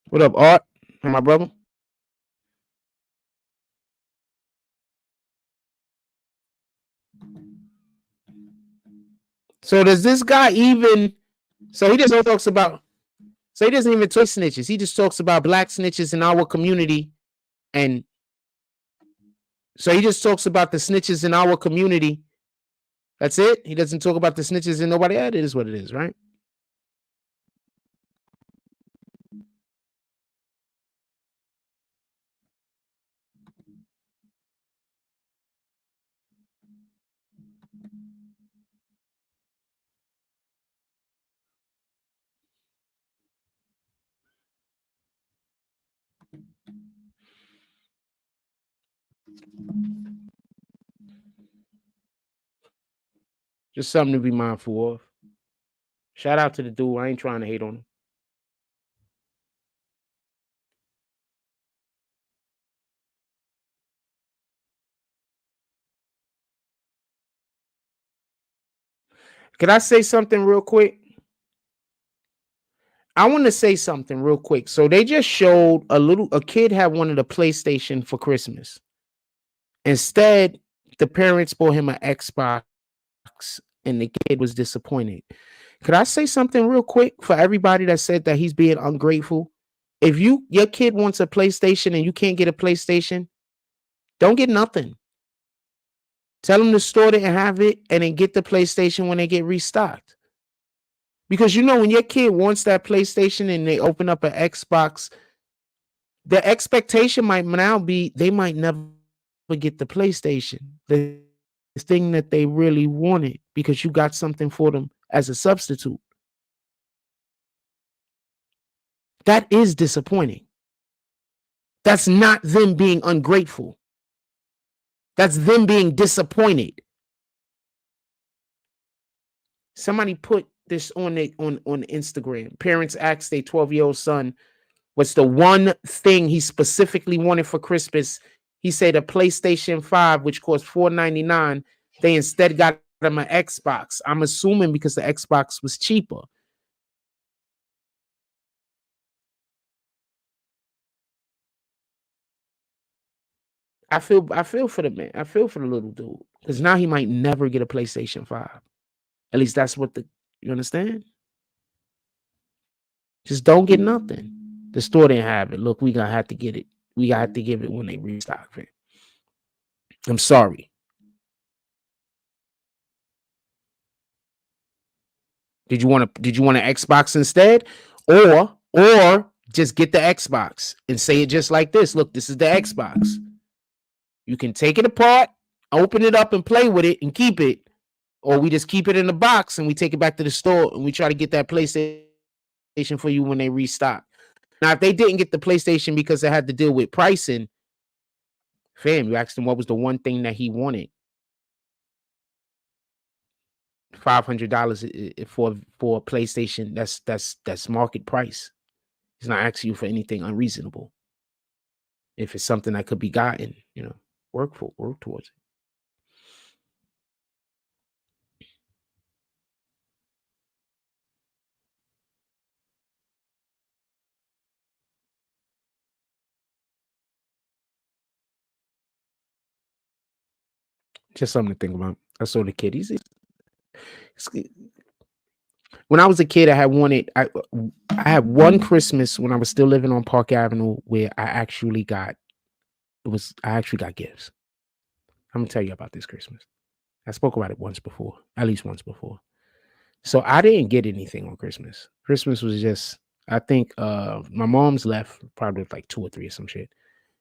What up, Art? My brother? So does this guy even? So he just talks about. So he doesn't even talk snitches. He just talks about black snitches in our community, and so he just talks about the snitches in our community. That's it. He doesn't talk about the snitches in nobody else. It is what it is, right? Just something to be mindful of. Shout out to the dude. I ain't trying to hate on him. Can I say something real quick? I want to say something real quick. So they just showed a kid had wanted a PlayStation for Christmas. Instead, the parents bought him an Xbox and the kid was disappointed. Could I say something real quick for everybody that said that he's being ungrateful? If your kid wants a PlayStation and you can't get a PlayStation, don't get nothing. Tell them to store it and have it and then get the PlayStation when they get restocked. Because when your kid wants that PlayStation and they open up an Xbox, the expectation might now be they might never get the PlayStation, the thing that they really wanted, because you got something for them as a substitute. That is disappointing. That's not them being ungrateful. That's them being disappointed. Somebody put this on Instagram. Parents asked their 12-year-old son what's the one thing he specifically wanted for Christmas. He said a PlayStation 5, which cost $499. They instead got him an Xbox. I'm assuming because the Xbox was cheaper. I feel for the man. I feel for the little dude. Because now he might never get a PlayStation 5. At least that's what you understand? Just don't get nothing. The store didn't have it. Look, we gonna have to get it. We got to give it when they restock it. I'm sorry. Did you want an Xbox instead? Or just get the Xbox and say it just like this. Look, this is the Xbox. You can take it apart, open it up and play with it and keep it. Or we just keep it in the box and we take it back to the store and we try to get that PlayStation for you when they restock. Now, if they didn't get the PlayStation because it had to deal with pricing, fam, you asked him what was the one thing that he wanted. $500 for a PlayStation. That's market price. He's not asking you for anything unreasonable. If it's something that could be gotten, work towards it. Just something to think about. I saw the kid. When I was a kid, I had one Christmas when I was still living on Park Avenue where I actually got gifts. I'm gonna tell you about this Christmas. I spoke about it at least once before. So I didn't get anything on Christmas. Christmas was just, I think my mom's left probably with like 2 or 3 or some shit.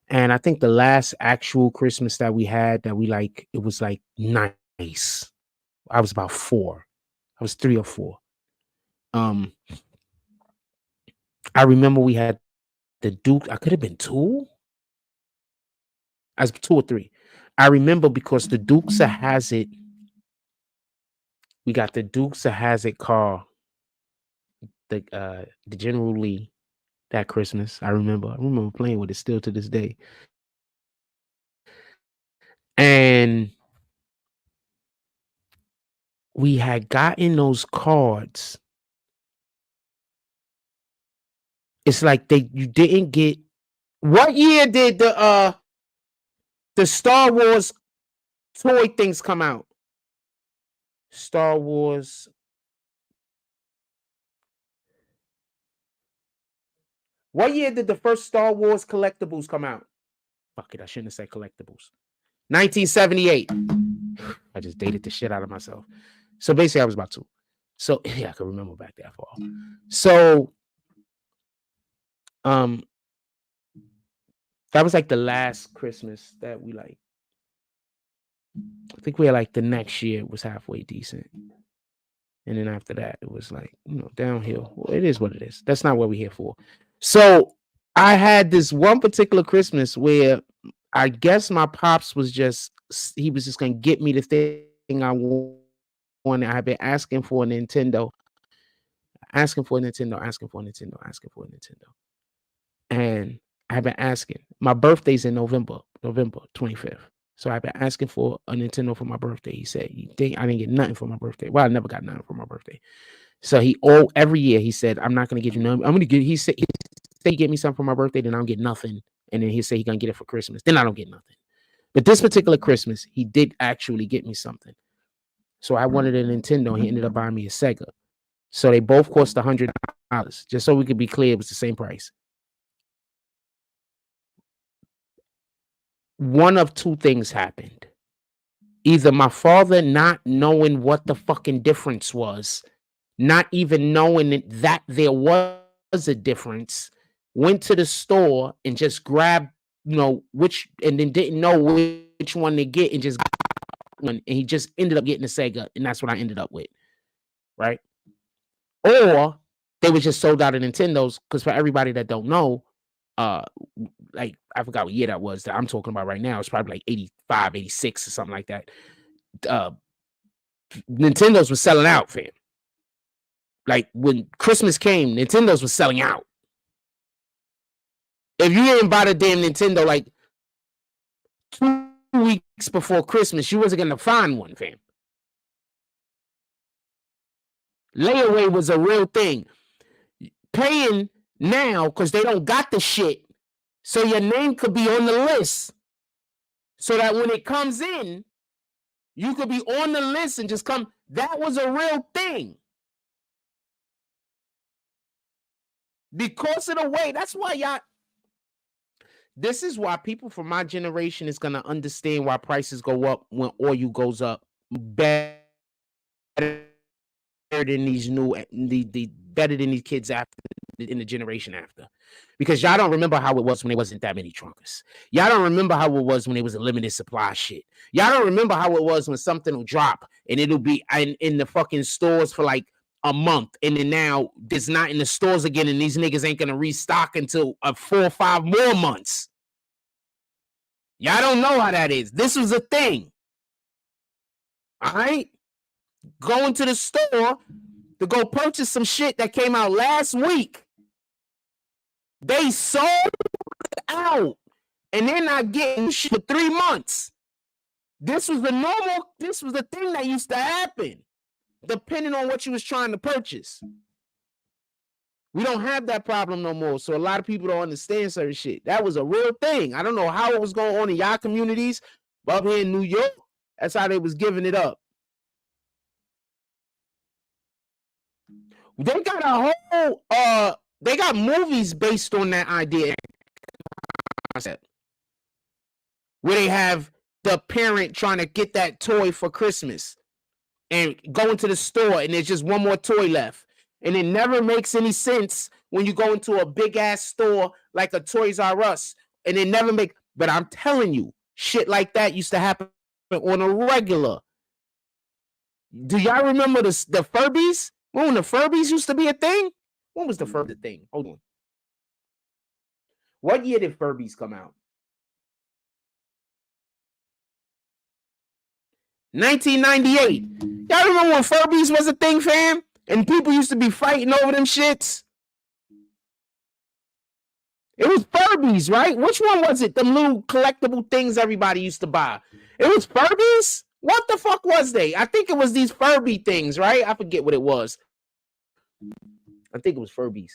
And I think the last actual Christmas that we had that we it was like nice. I was about 4. I was 3 or 4. I remember we had the Duke. I could have been 2. I was 2 or 3. I remember because the Dukes has it. We got the Dukes of Hazzard car, the General Lee, that Christmas. I remember playing with it still to this day. And we had gotten those cards. It's like you didn't get. What year did the Star Wars toy things come out? Star Wars. What year did the first Star Wars collectibles come out? Fuck it, I shouldn't have said collectibles. 1978. I just dated the shit out of myself. So basically, I was about 2. So yeah, I can remember back that far. So that was like the last Christmas that we like. I think we had like the next year was halfway decent. And then after that, it was like, downhill. Well, it is what it is. That's not what we're here for. So I had this one particular Christmas where I guess my pops was just going to get me the thing I wanted. I had been asking for a Nintendo. And I've been asking. My birthday's in November 25th. So I've been asking for a Nintendo for my birthday. He said, I didn't get nothing for my birthday. Well, I never got nothing for my birthday. So every year he said, I'm not going to get you nothing. He said, he get me something for my birthday, then I don't get nothing. And then he said he's going to get it for Christmas. Then I don't get nothing. But this particular Christmas, he did actually get me something. So I wanted a Nintendo. He ended up buying me a Sega. So they both cost $100. Just so we could be clear, it was the same price. One of two things happened. Either my father not knowing what the fucking difference was, not even knowing that there was a difference, went to the store and just grabbed, which, and then didn't know which one to get and just got one, and he just ended up getting a Sega, and that's what I ended up with, right? Or they were just sold out of Nintendos, because for everybody that don't know, like I forgot what year that was that I'm talking about right now. It's probably like 85, 86 or something like that. Nintendos was selling out, fam. Like when Christmas came, Nintendos was selling out. If you didn't buy the damn Nintendo like 2 weeks before Christmas, you wasn't gonna find one, fam. Layaway was a real thing. Paying now because they don't got the shit, so your name could be on the list, so that when it comes in, you could be on the list and just come. That was a real thing. Because of the way, that's why y'all. This is why people from my generation is gonna understand why prices go up when oil goes up better than these better than these kids after in the generation after. Because y'all don't remember how it was when there wasn't that many trunkers. Y'all don't remember how it was when there was a limited supply shit. Y'all don't remember how it was when something will drop and it'll be in the fucking stores for like a month, and then now it's not in the stores again, and these niggas ain't gonna restock until 4 or 5 more months. Y'all don't know how that is. This was a thing. All right? Going to the store to go purchase some shit that came out last week. They sold out, and they're not getting shit for 3 months. This was the thing that used to happen, depending on what you was trying to purchase. We don't have that problem no more, so a lot of people don't understand certain shit. That was a real thing. I don't know how it was going on in y'all communities, but up here in New York, that's how they was giving it up. They got a whole they got movies based on that idea concept, where they have the parent trying to get that toy for Christmas and go into the store and there's just one more toy left. And it never makes any sense when you go into a big ass store like a Toys R Us, and it never make. But I'm telling you, shit like that used to happen on a regular. Do y'all remember the Furbies? When the Furbies used to be a thing? When was the Furby thing? Hold on. What year did Furbies come out? 1998. Y'all remember when Furbies was a thing, fam? And people used to be fighting over them shits? It was Furbies, right? Which one was it? Them little collectible things everybody used to buy. It was Furbies? What the fuck was they? I think it was these Furby things, right? I forget what it was. I think it was Furbies.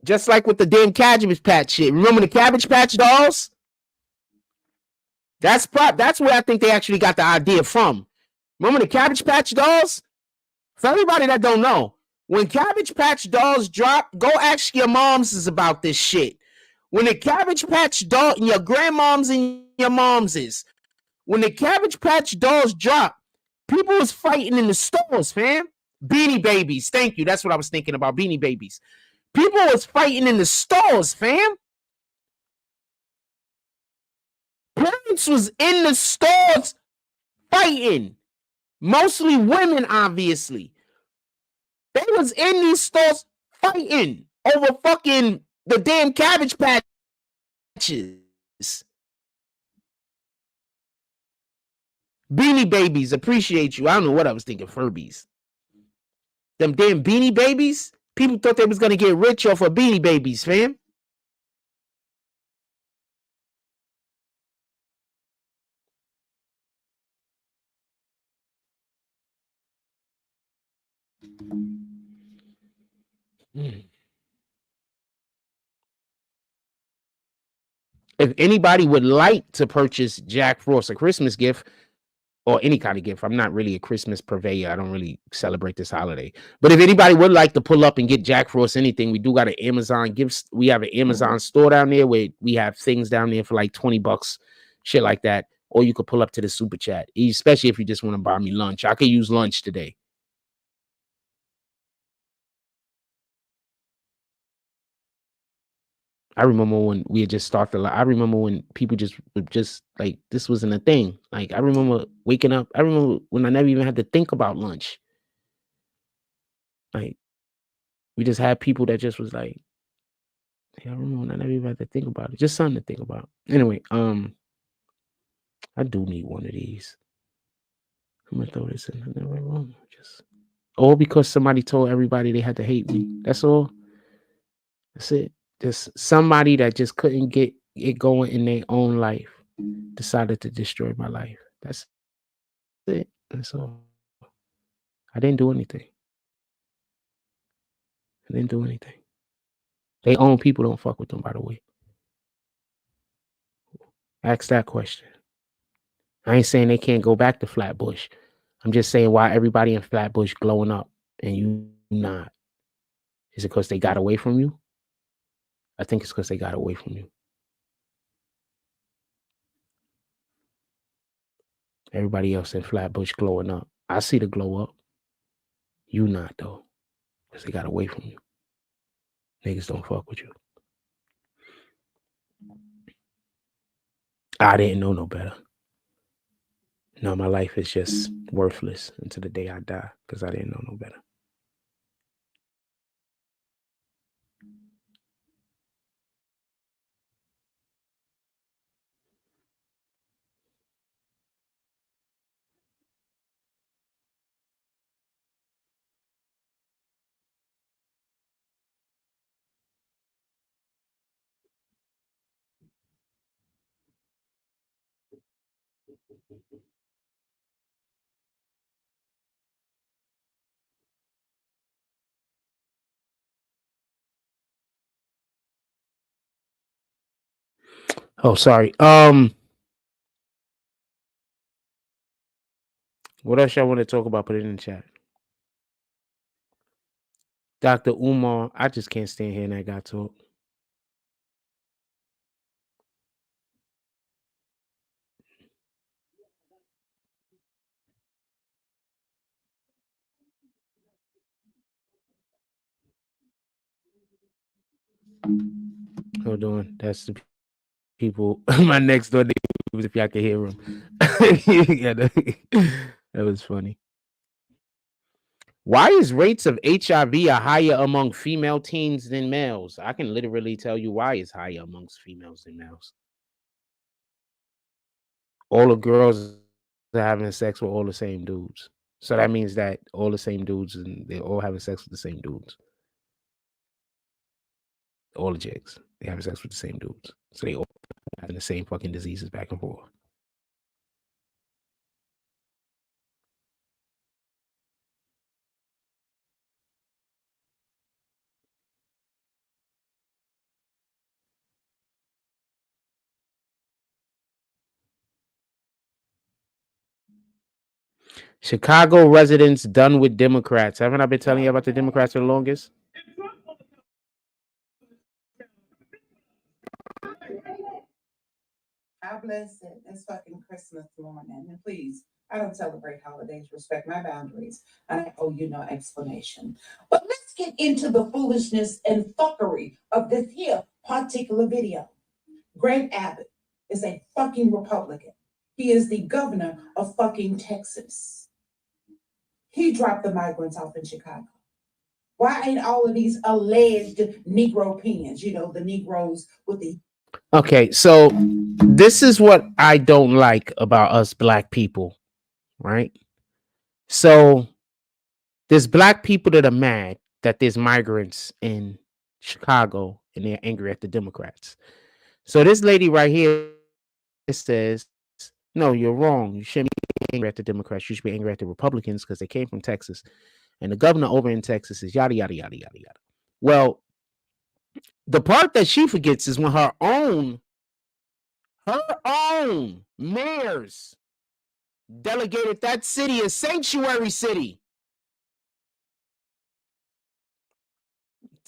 Just like with the damn Cabbage Patch shit. Remember the Cabbage Patch dolls? That's where I think they actually got the idea from. Remember the Cabbage Patch dolls? For everybody that don't know, when Cabbage Patch dolls drop, go ask your moms about this shit. When the Cabbage Patch doll, your grandmoms and your momses, when the Cabbage Patch dolls drop, people was fighting in the stores, fam. Beanie Babies, thank you. That's what I was thinking about, Beanie Babies. People was fighting in the stores, fam. Parents was in the stores fighting. Mostly women, obviously. They was in these stores fighting over fucking the damn Cabbage Patches. Beanie Babies, appreciate you. I don't know what I was thinking, Furbies. Them damn Beanie Babies? People thought they was going to get rich off of Beanie Babies, fam. If anybody would like to purchase Jack Frost a Christmas gift or any kind of gift, I'm not really a Christmas purveyor. I don't really celebrate this holiday. But if anybody would like to pull up and get Jack Frost anything, we do got an Amazon gifts. We have an Amazon store down there where we have things down there for like $20, shit like that. Or you could pull up to the super chat, especially if you just want to buy me lunch. I could use lunch today. I remember when we had just started. I remember when people just like, this wasn't a thing. Like, I remember waking up. I remember when I never even had to think about lunch. Like, we just had people that just was like, hey, I remember when I never even had to think about it. Just something to think about. Anyway, I do need one of these. I'm gonna throw this in the room. Just all because somebody told everybody they had to hate me. That's all. That's it. Just somebody that just couldn't get it going in their own life decided to destroy my life. That's it. That's all. I didn't do anything. I didn't do anything. They own people don't fuck with them, by the way. Ask that question. I ain't saying they can't go back to Flatbush. I'm just saying why everybody in Flatbush glowing up and you not. Is it because they got away from you? I think it's because they got away from you. Everybody else in Flatbush glowing up. I see the glow up. You not, though. Because they got away from you. Niggas don't fuck with you. I didn't know no better. No, my life is just worthless until the day I die because I didn't know no better. Oh, sorry. What else y'all want to talk about? Put it in the chat. Dr. Umar, I just can't stand hearing that guy talk. Hold on. That's the people, my next door neighbors, if y'all can hear them. Yeah, that was funny. Why is rates of HIV are higher among female teens than males? I can literally tell you why it's higher amongst females than males. all the girls are having sex with all the same dudes. So that means that all the same dudes and they're all having sex with the same dudes. All the chicks, they having sex with the same dudes. So they all having the same fucking diseases back and forth. Chicago residents done with Democrats. Haven't I been telling you about the Democrats for the longest? God bless it. It's fucking Christmas morning. And please, I don't celebrate holidays. Respect my boundaries. And I owe you no explanation. But let's get into the foolishness and fuckery of this here particular video. Greg Abbott is a fucking Republican. He is the governor of fucking Texas. He dropped the migrants off in Chicago. Why ain't all of these alleged Negro pens, the Negroes with the... Okay, so this is what I don't like about us black people, right? So there's black people that are mad that there's migrants in Chicago and they're angry at the Democrats. So this lady right here says, no, you're wrong. You shouldn't be angry at the Democrats. You should be angry at the Republicans because they came from Texas. And the governor over in Texas is yada, yada, yada, yada, yada. Well, the part that she forgets is when her own mayors delegated that city a sanctuary city,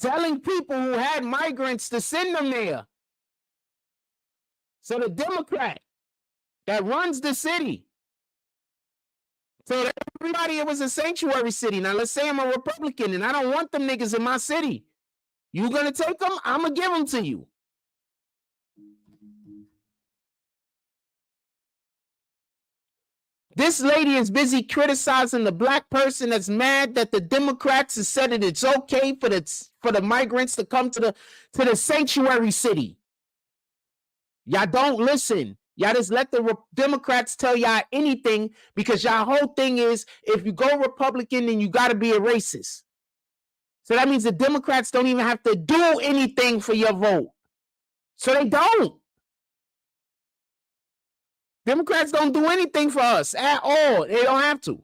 telling people who had migrants to send them there. So the Democrat that runs the city told everybody it was a sanctuary city. Now let's say I'm a Republican and I don't want them niggas in my city. You gonna take them? I'm gonna give them to you. This lady is busy criticizing the black person that's mad that the Democrats have said that it's okay for the migrants to come to the sanctuary city. Y'all don't listen. Y'all just let the Democrats tell y'all anything because y'all whole thing is if you go Republican, then you got to be a racist. So that means the Democrats don't even have to do anything for your vote. So they don't. Democrats don't do anything for us at all. They don't have to.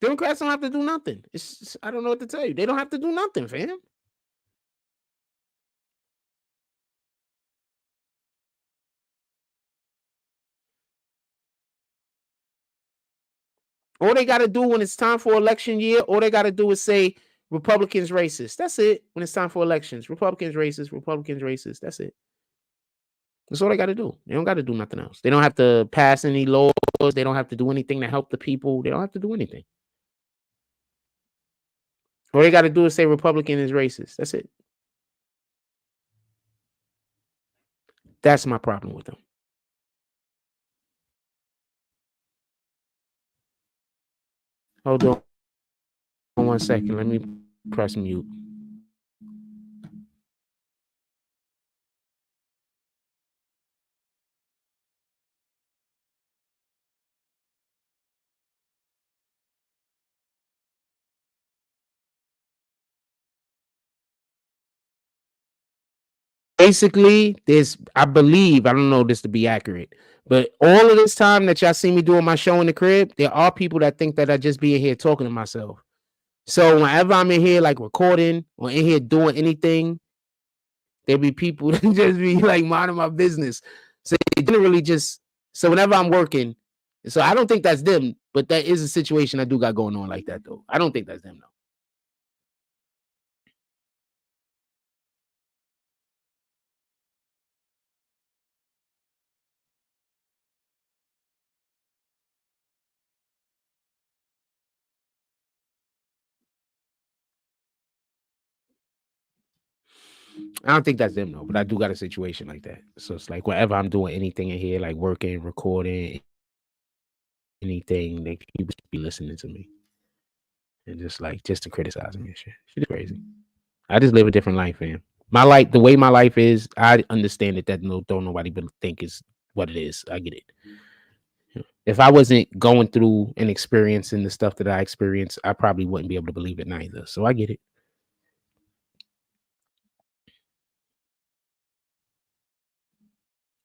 Democrats don't have to do nothing. I don't know what to tell you. They don't have to do nothing, fam. All they got to do when it's time for election year, all they got to do is say Republicans racist. That's it. When it's time for elections, Republicans racist, Republicans racist. That's it. That's all they got to do. They don't got to do nothing else. They don't have to pass any laws. They don't have to do anything to help the people. They don't have to do anything. All they got to do is say Republican is racist. That's it. That's my problem with them. Hold on 1 second. Let me press mute. Basically, I believe, I don't know this to be accurate, but all of this time that y'all see me doing my show in the crib, there are people that think that I just be in here talking to myself. So whenever I'm in here like recording or in here doing anything, there be people that just be like minding my business. So they generally just, so whenever I'm working, so I don't think that's them, but that is a situation I do got going on like that though. I don't think that's them though. I don't think that's them though, but I do got a situation like that. So it's like whenever I'm doing anything in here, like working, recording, anything that people should be listening to me and just to criticize me and shit. Shit is crazy. I just live a different life, man. My life, the way my life is, I understand that no, don't nobody but think is what it is. I get it. If I wasn't going through and experiencing the stuff that I experienced, I probably wouldn't be able to believe it neither. So I get it.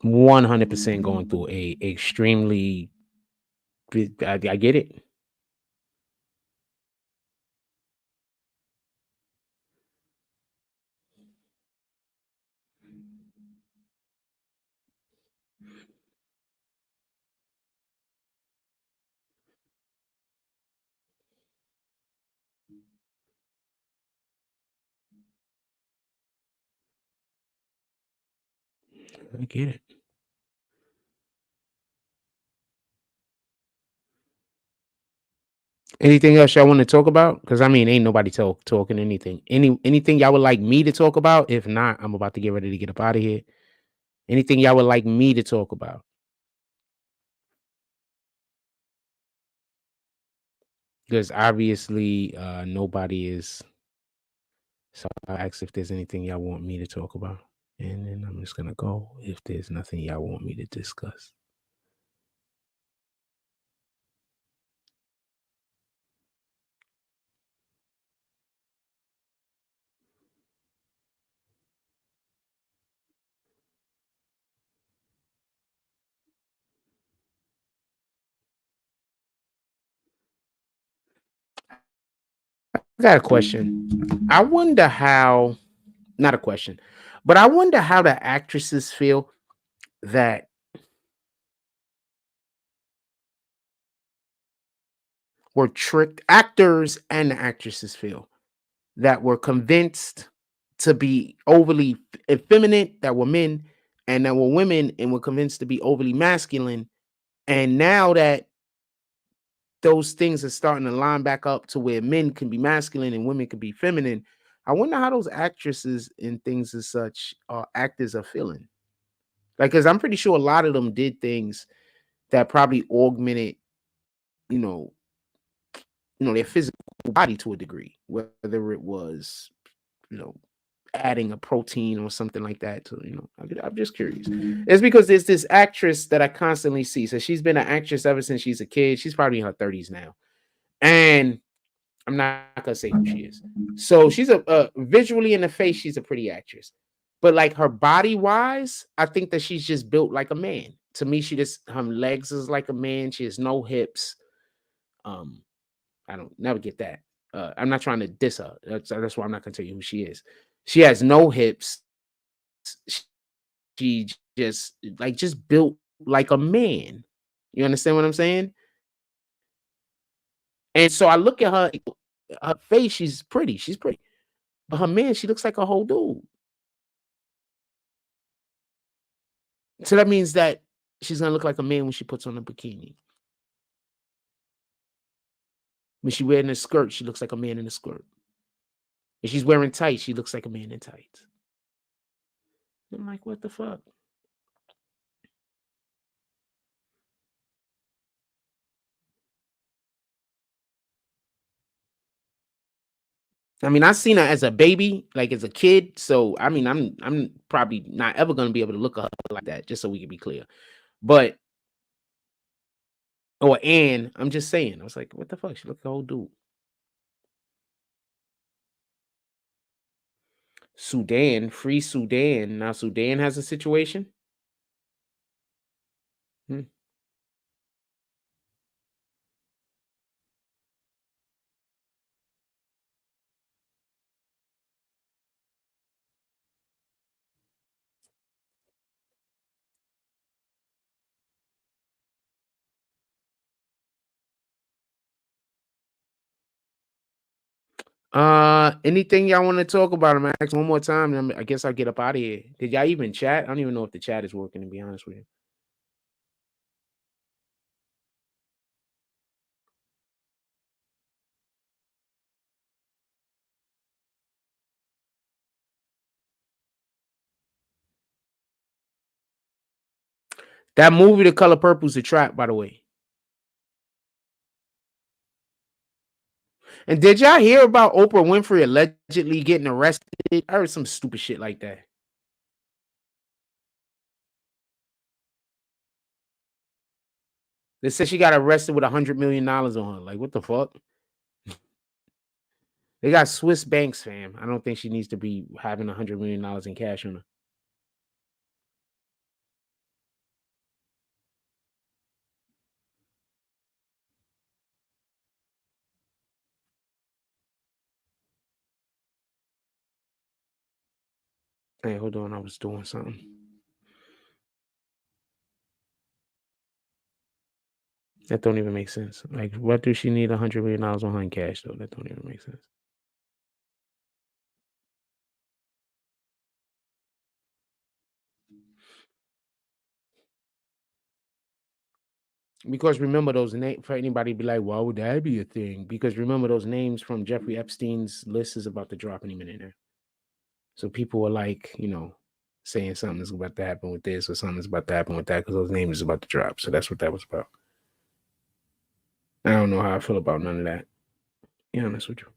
100% going through a extremely. I get it. I get it. Anything else y'all want to talk about? Because I mean, ain't nobody talking anything. Anything y'all would like me to talk about? If not, I'm about to get ready to get up out of here. Anything y'all would like me to talk about? Because obviously, nobody is. So I ask if there's anything y'all want me to talk about, and then I'm just gonna go if there's nothing y'all want me to discuss. I got a question. I wonder how. Not a question, but I wonder how the actresses feel that were tricked. Actors and actresses feel that were convinced to be overly effeminate, that were men, and that were women and were convinced to be overly masculine. And now that those things are starting to line back up to where men can be masculine and women can be feminine, I wonder how those actresses and things as such actors are feeling. Like, because I'm pretty sure a lot of them did things that probably augmented, you know, their physical body to a degree, whether it was, you know, adding a protein or something like that to, I'm just curious. It's because there's this actress that I constantly see. So she's been an actress ever since she's a kid. She's probably in her 30s now. And I'm not gonna say who she is. So she's a visually in the face, she's a pretty actress. But like her body wise, I think that she's just built like a man. To me, she just her legs is like a man. She has no hips. Um, I don't never get that. I'm not trying to diss her. That's why I'm not gonna tell you who she is. She has no hips. She just built like a man. You understand what I'm saying? And so I look at her face. She's pretty. She's pretty. But her man, she looks like a whole dude. So that means that she's gonna look like a man when she puts on a bikini. When she wearing a skirt, she looks like a man in a skirt. If she's wearing tights, she looks like a man in tights. I'm like, what the fuck? I mean, I seen her as a baby, like as a kid. So I mean, I'm probably not ever gonna be able to look at her like that, just so we can be clear. But or and I'm just saying, I was like, what the fuck? She look like a whole dude. Sudan, free Sudan. Now Sudan has a situation. Hmm. Anything y'all want to talk about? I'm gonna ask one more time. And I guess I'll get up out of here. Did y'all even chat? I don't even know if the chat is working. To be honest with you, that movie, The Color Purple, is a trap. By the way, And did y'all hear about Oprah Winfrey allegedly getting arrested? I heard some stupid shit like that. They said she got arrested with $100 million on her. Like, what the fuck? They got Swiss banks, fam. I don't think she needs to be having $100 million in cash on her. Hey, hold on. I was doing something. That don't even make sense. Like, what do she need $100 million on her in cash, though? That don't even make sense. Because remember those names, for anybody be like, why would that be a thing? Because remember those names from Jeffrey Epstein's list is about to drop any minute now. So people are like, saying something's about to happen with this or something's about to happen with that because those names is about to drop. So that's what that was about. I don't know how I feel about none of that. Be honest with you.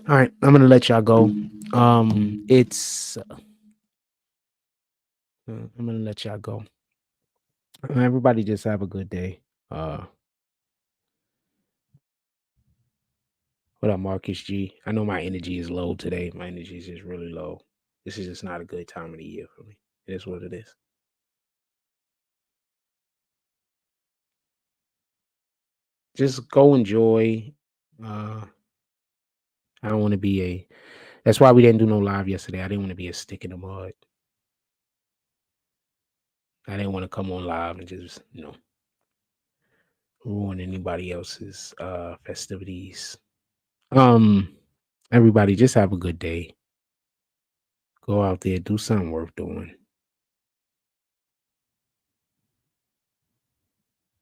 All right, I'm gonna let y'all go. I'm gonna let y'all go. Everybody just have a good day. What up, Marcus G? I know my energy is low today. My energy is just really low. This is just not a good time of the year for me. It is what it is. Just go enjoy. I don't want to be a. That's why we didn't do no live yesterday. I didn't want to be a stick in the mud. I didn't want to come on live and just ruin anybody else's festivities. Everybody just have a good day. Go out there, do something worth doing.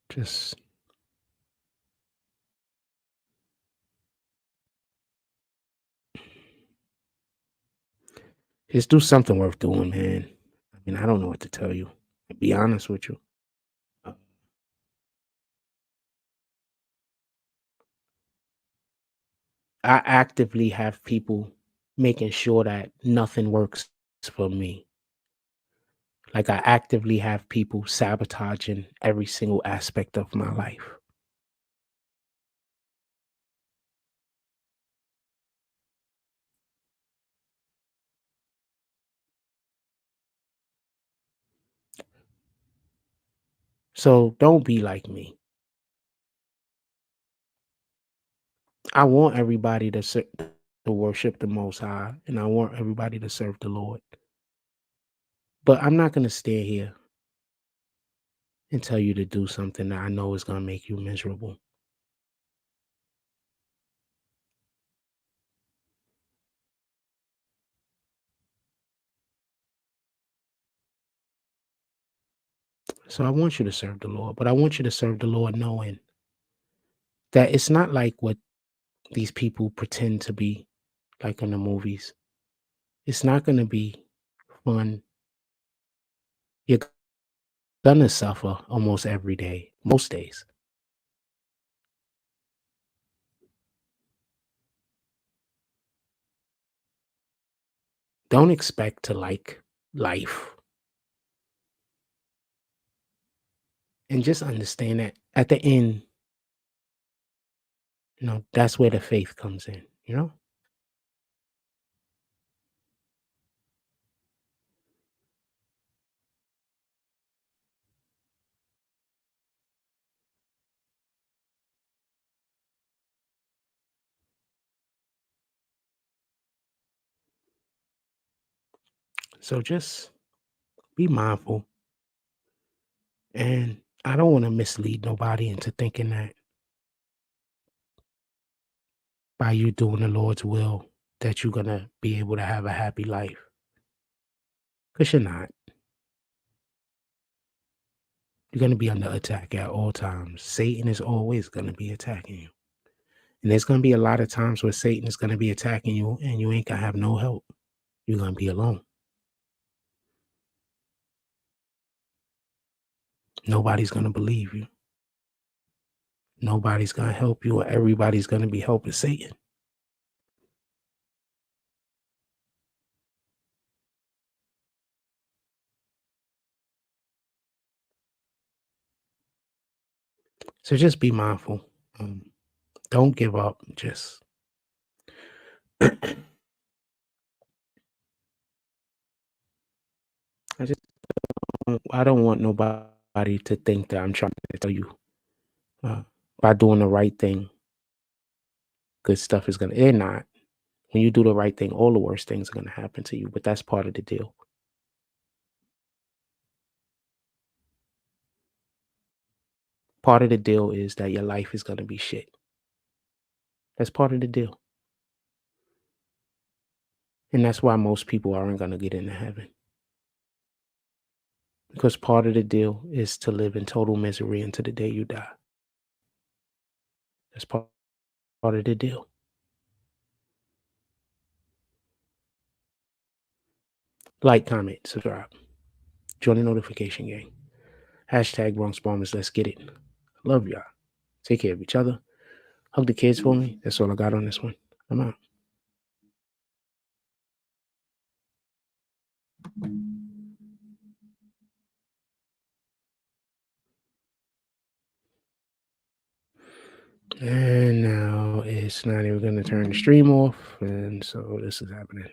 Just do something worth doing, man. I mean, I don't know what to tell you. To be honest with you. Uh, I actively have people making sure that nothing works for me. Like I actively have people sabotaging every single aspect of my life. So don't be like me. I want everybody to worship the Most High, and I want everybody to serve the Lord. But I'm not going to stay here and tell you to do something that I know is going to make you miserable. So I want you to serve the Lord, but I want you to serve the Lord knowing that it's not like what these people pretend to be like in the movies. It's not going to be fun. You're going to suffer almost every day, most days. Don't expect to like life. And just understand that at the end, that's where the faith comes in. So just be mindful. And I don't want to mislead nobody into thinking that by you doing the Lord's will, that you're going to be able to have a happy life. Because you're not. You're going to be under attack at all times. Satan is always going to be attacking you. And there's going to be a lot of times where Satan is going to be attacking you and you ain't going to have no help. You're going to be alone. Nobody's going to believe you. Nobody's going to help you, or everybody's going to be helping Satan. So just be mindful. Don't give up. Just I don't want nobody to think that I'm trying to tell you by doing the right thing, good stuff is they're not. When you do the right thing, all the worst things are going to happen to you, but that's part of the deal. Part of the deal is that your life is going to be shit. That's part of the deal. And that's why most people aren't going to get into heaven. Because part of the deal is to live in total misery until the day you die. That's part of the deal. Like, comment, subscribe. Join the notification gang. Hashtag Bronx Bombers. Let's get it. Love y'all. Take care of each other. Hug the kids for me. That's all I got on this one. I'm out. And now it's not even going to turn the stream off. And so this is happening.